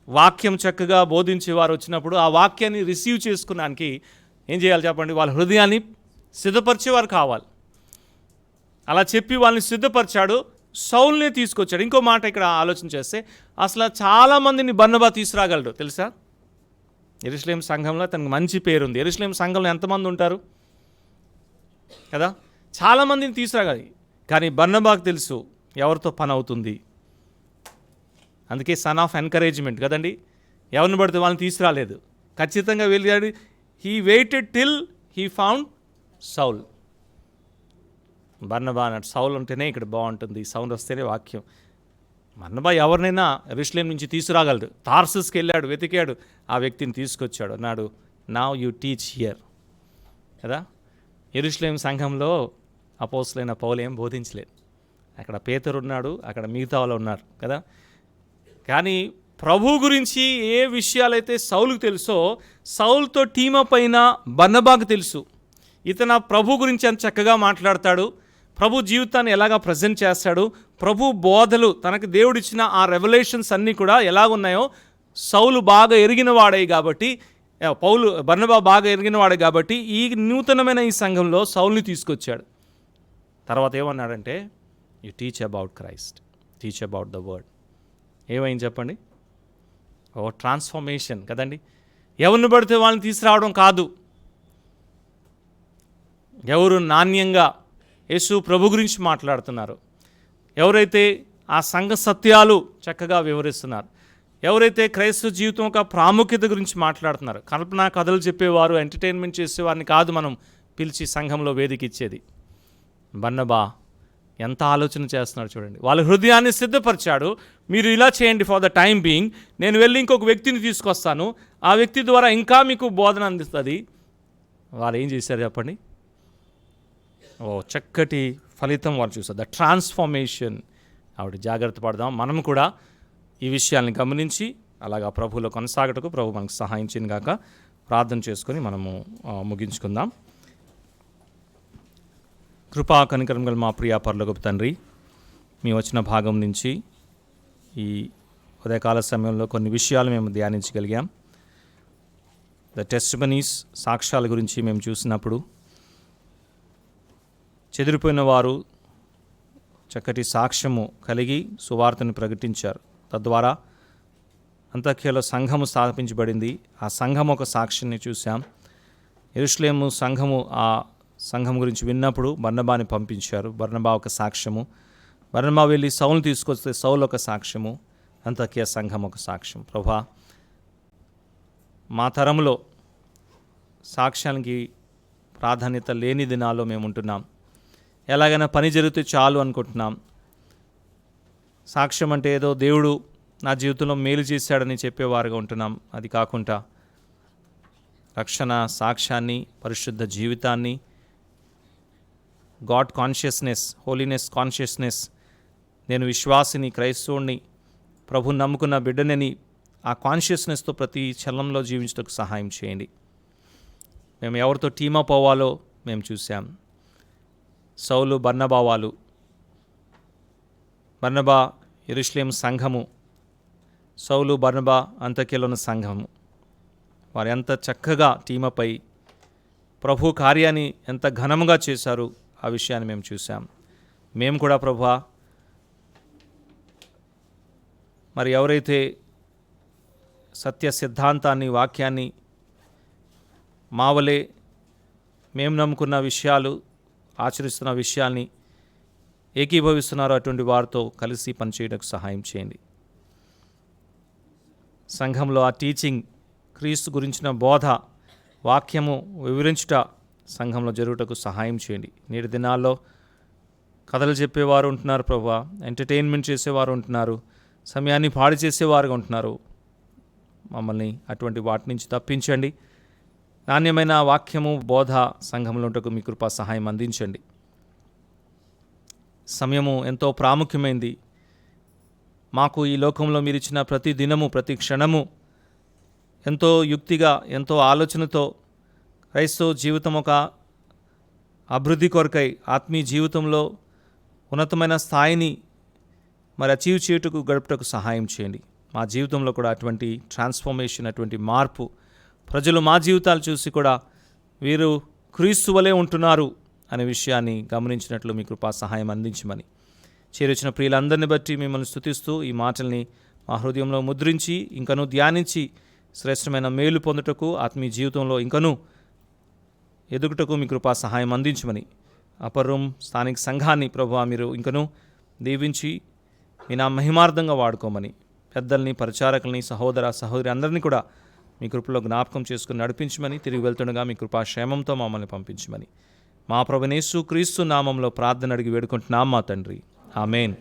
వాక్యం చక్కగా బోధించేవారు వచ్చినప్పుడు ఆ వాక్యాన్ని రిసీవ్ చేసుకున్నానికి ఏం చేయాలి చెప్పండి? వాళ్ళ హృదయాన్ని సిద్ధపరిచేవారు కావాలి. అలా చెప్పి వాళ్ళని సిద్ధపరిచాడు, సౌల్నే తీసుకొచ్చాడు. ఇంకో మాట ఇక్కడ ఆలోచన చేస్తే అసలు చాలామందిని బర్నబా తీసుకురాగలడు తెలుసా? యెరూషలేము సంఘంలో తనకు మంచి పేరుంది. యెరూషలేము సంఘంలో ఎంతమంది ఉంటారు కదా? చాలామందిని తీసుకురాగాలి. కానీ బర్నబాకు తెలుసు ఎవరితో పని అవుతుంది. అందుకే సన్ ఆఫ్ ఎన్కరేజ్మెంట్ కదండి. ఎవరిని పడితే వాళ్ళని తీసుకురాలేదు, ఖచ్చితంగా వెళ్ళాడు. He waited till he found Saul. బర్నబా అన్నట్టు సౌల్ ఉంటేనే ఇక్కడ బాగుంటుంది, సౌండ్ వస్తేనే వాక్యం. బర్నబా ఎవరినైనా యెరూషలేము నుంచి తీసుకురాగలడు. తార్సుస్కి వెళ్ళాడు, వెతికాడు, ఆ వ్యక్తిని తీసుకొచ్చాడు. అన్నాడు, నౌ యూ టీచ్ హియర్ కదా. యెరూషలేము సంఘంలో అపోస్తలుడైన పౌలు ఏం బోధించలేదు. అక్కడ పేతురు ఉన్నాడు, అక్కడ మిగతా వాళ్ళు ఉన్నారు కదా. కానీ ప్రభు గురించి ఏ విషయాలైతే సౌలుకు తెలుసో, సౌలుతో టీమప్ అయిన బర్నబాకు తెలుసు. ఇతను ప్రభు గురించి అంత చక్కగా మాట్లాడతాడు, ప్రభు జీవితాన్ని ఎలాగా ప్రజెంట్ చేస్తాడు, ప్రభు బోధలు తనకు దేవుడిచ్చిన ఆ రెవల్యూషన్స్ అన్నీ కూడా ఎలాగున్నాయో సౌలు బాగా ఎరిగిన వాడే కాబట్టి, బర్నబా బాగా ఎరిగిన వాడే కాబట్టి ఈ నూతనమైన ఈ సంఘంలో సౌల్ని తీసుకొచ్చాడు. తర్వాత ఏమన్నాడంటే, you teach about Christ, teach about the word. ఏమైంది చెప్పండి? ఓ ట్రాన్స్ఫర్మేషన్ కదండి. ఎవరిని పడితే వాళ్ళని తీసుకురావడం కాదు. ఎవరు నాణ్యంగా యేసు ప్రభు గురించి మాట్లాడుతున్నారు, ఎవరైతే ఆ సంఘ సత్యాలు చక్కగా వివరిస్తున్నారు, ఎవరైతే క్రైస్తవ జీవితం యొక్క ప్రాముఖ్యత గురించి మాట్లాడుతున్నారు, కల్పనా కథలు చెప్పేవారు, ఎంటర్టైన్మెంట్ చేసేవారిని కాదు మనం పిలిచి సంఘంలో వేదిక ఇచ్చేది. బర్నబా ఎంత ఆలోచన చేస్తున్నాడు చూడండి. వాళ్ళ హృదయాన్ని సిద్ధపరిచాడు. మీరు ఇలా చేయండి ఫర్ ద టైం బీయింగ్, నేను వెళ్ళి ఇంకొక వ్యక్తిని తీసుకొస్తాను, ఆ వ్యక్తి ద్వారా ఇంకా మీకు బోధన అందిస్తుంది. వాళ్ళు ఏం చేశారు చెప్పండి? ఓ చక్కటి ఫలితం వాళ్ళు చూస్తారు, ద ట్రాన్స్ఫర్మేషన్. ఆవిడ జాగ్రత్త పడదాం. మనం కూడా ఈ విషయాల్ని గమనించి అలాగా ప్రభువులో కొనసాగటకు ప్రభు మనకు సహాయం చేయను గాక. ప్రార్థన చేసుకొని మనము ముగించుకుందాం. కృపా కనికరం గల మా ప్రియ పరలోకపు తండ్రి, మీ వచ్చిన భాగం నుంచి ఈ ఉదయకాల సమయంలో కొన్ని విషయాలు మేము ధ్యానించగలిగాం. ద టెస్టిమనీస్, సాక్ష్యాల గురించి మేము చూసినప్పుడు చెదిరిపోయిన వారు చక్కటి సాక్ష్యము కలిగి సువార్తను ప్రకటించారు. తద్వారా అంత్యోక్యలో సంఘము స్థాపించబడింది. ఆ సంఘం ఒక సాక్ష్యాన్ని చూసాం. యెరూషలేము సంఘము ఆ సంఘం గురించి విన్నప్పుడు బర్నబాని పంపించారు. బర్నబా ఒక సాక్ష్యము. బర్నబా వెళ్ళి సౌలుని తీసుకొస్తే సౌలు ఒక సాక్ష్యము. అంత్యోక్య సంఘం ఒక సాక్ష్యం. ప్రభా, మా తరంలో సాక్ష్యానికి ప్రాధాన్యత లేని దినాల్లో మేము ఉంటున్నాం. ఎలాగైనా పని జరిగితే చాలు అనుకుంటున్నాం. సాక్ష్యం అంటే ఏదో దేవుడు నా జీవితంలో మేలు చేశాడని చెప్పేవారుగా ఉంటున్నాం. అది కాకుండా రక్షణ సాక్ష్యాన్ని, పరిశుద్ధ జీవితాన్ని, గాడ్ కాన్షియస్నెస్, హోలీనెస్ కాన్షియస్నెస్, నేను విశ్వాసిని, క్రైస్తవుని, ప్రభుని నమ్ముకున్న బిడ్డనని ఆ కాన్షియస్నెస్తో ప్రతి చలంలో జీవించడానికి సహాయం చేయండి. మేము ఎవరితో టీమప్ అవ్వాలో మేము చూసాం. సౌలు బర్నబా వాళ్ళు, బర్నబా యెరూషలేము సంఘము, సౌలు బర్నబా అంత్యోక్యలోని సంఘము. వారు ఎంత చక్కగా టీమప్ అయి ప్రభు కార్యాన్ని ఎంత ఘనముగా చేశారు, ఆ విషయాన్ని మేము చూసాం. మేము కూడా ప్రభువా, మరి ఎవరైతే సత్య సిద్ధాంతాన్ని, వాక్యాన్ని మావలే మేము నమ్ముకున్న విషయాలు, ఆచరిస్తున్న విషయాల్ని ఏకీభవిస్తున్నారో అటువంటి వారితో కలిసి పనిచేయడానికి సహాయం చేయండి. సంఘంలో ఆ టీచింగ్, క్రీస్తు గురించిన బోధ, వాక్యము వివరించుట సంఘంలో జరుగుటకు సహాయం చేయండి. నేటి దినాల్లో కథలు చెప్పేవారు ఉంటున్నారు ప్రభువా, ఎంటర్టైన్మెంట్ చేసేవారు ఉంటున్నారు, సమయాన్ని పాడు చేసేవారుగా ఉంటున్నారు. మమ్మల్ని అటువంటి వాటి నుంచి తప్పించండి. నాణ్యమైన వాక్యము, బోధ సంఘంలో ఉంటకు మీ కృపా సహాయం అందించండి. సమయము ఎంతో ప్రాముఖ్యమైంది. మాకు ఈ లోకంలో మీరు ఇచ్చిన ప్రతి దినము, ప్రతి క్షణము ఎంతో యుక్తిగా, ఎంతో ఆలోచనతో క్రైస్తవ జీవితం ఒక అభివృద్ధి కొరకై ఆత్మీయ జీవితంలో ఉన్నతమైన స్థాయిని మరి అచీవ్ చేయుటకు గడుపుటకు సహాయం చేయండి. మా జీవితంలో కూడా అటువంటి ట్రాన్స్ఫర్మేషన్, అటువంటి మార్పు, ప్రజలు మా జీవితాలు చూసి కూడా వీరు క్రీస్తు వలె ఉంటున్నారు అనే విషయాన్ని గమనించినట్లు మీ కృపా సహాయం అందించమని, చేరొచ్చిన ప్రియులందరిని బట్టి మిమ్మల్ని స్తుతిస్తూ ఈ మాటల్ని మా హృదయంలో ముద్రించి ఇంకనూ ధ్యానించి శ్రేష్టమైన మేలు పొందుటకు, ఆత్మీయ జీవితంలో ఇంకనూ ఎదుగుటకు మీ కృపా సహాయం అందించమని, అప్పర్ రూమ్ స్థానిక సంఘాన్ని ప్రభువా మీరు ఇంకనూ దీవించి మీ నా మహిమార్థంగా వాడుకోమని, పెద్దల్ని, పరిచారకుల్ని, సహోదర సహోదరి అందరినీ కూడా మీ కృపలో జ్ఞాపకం చేసుకుని నడిపించమని, తిరిగి వెళ్తుండగా మీ కృపా క్షేమంతో మమ్మల్ని పంపించమని మా ప్రభువైన యేసు క్రీస్తు నామంలో ప్రార్థన అడిగి వేడుకుంటున్నాం మా తండ్రి. ఆమేన్.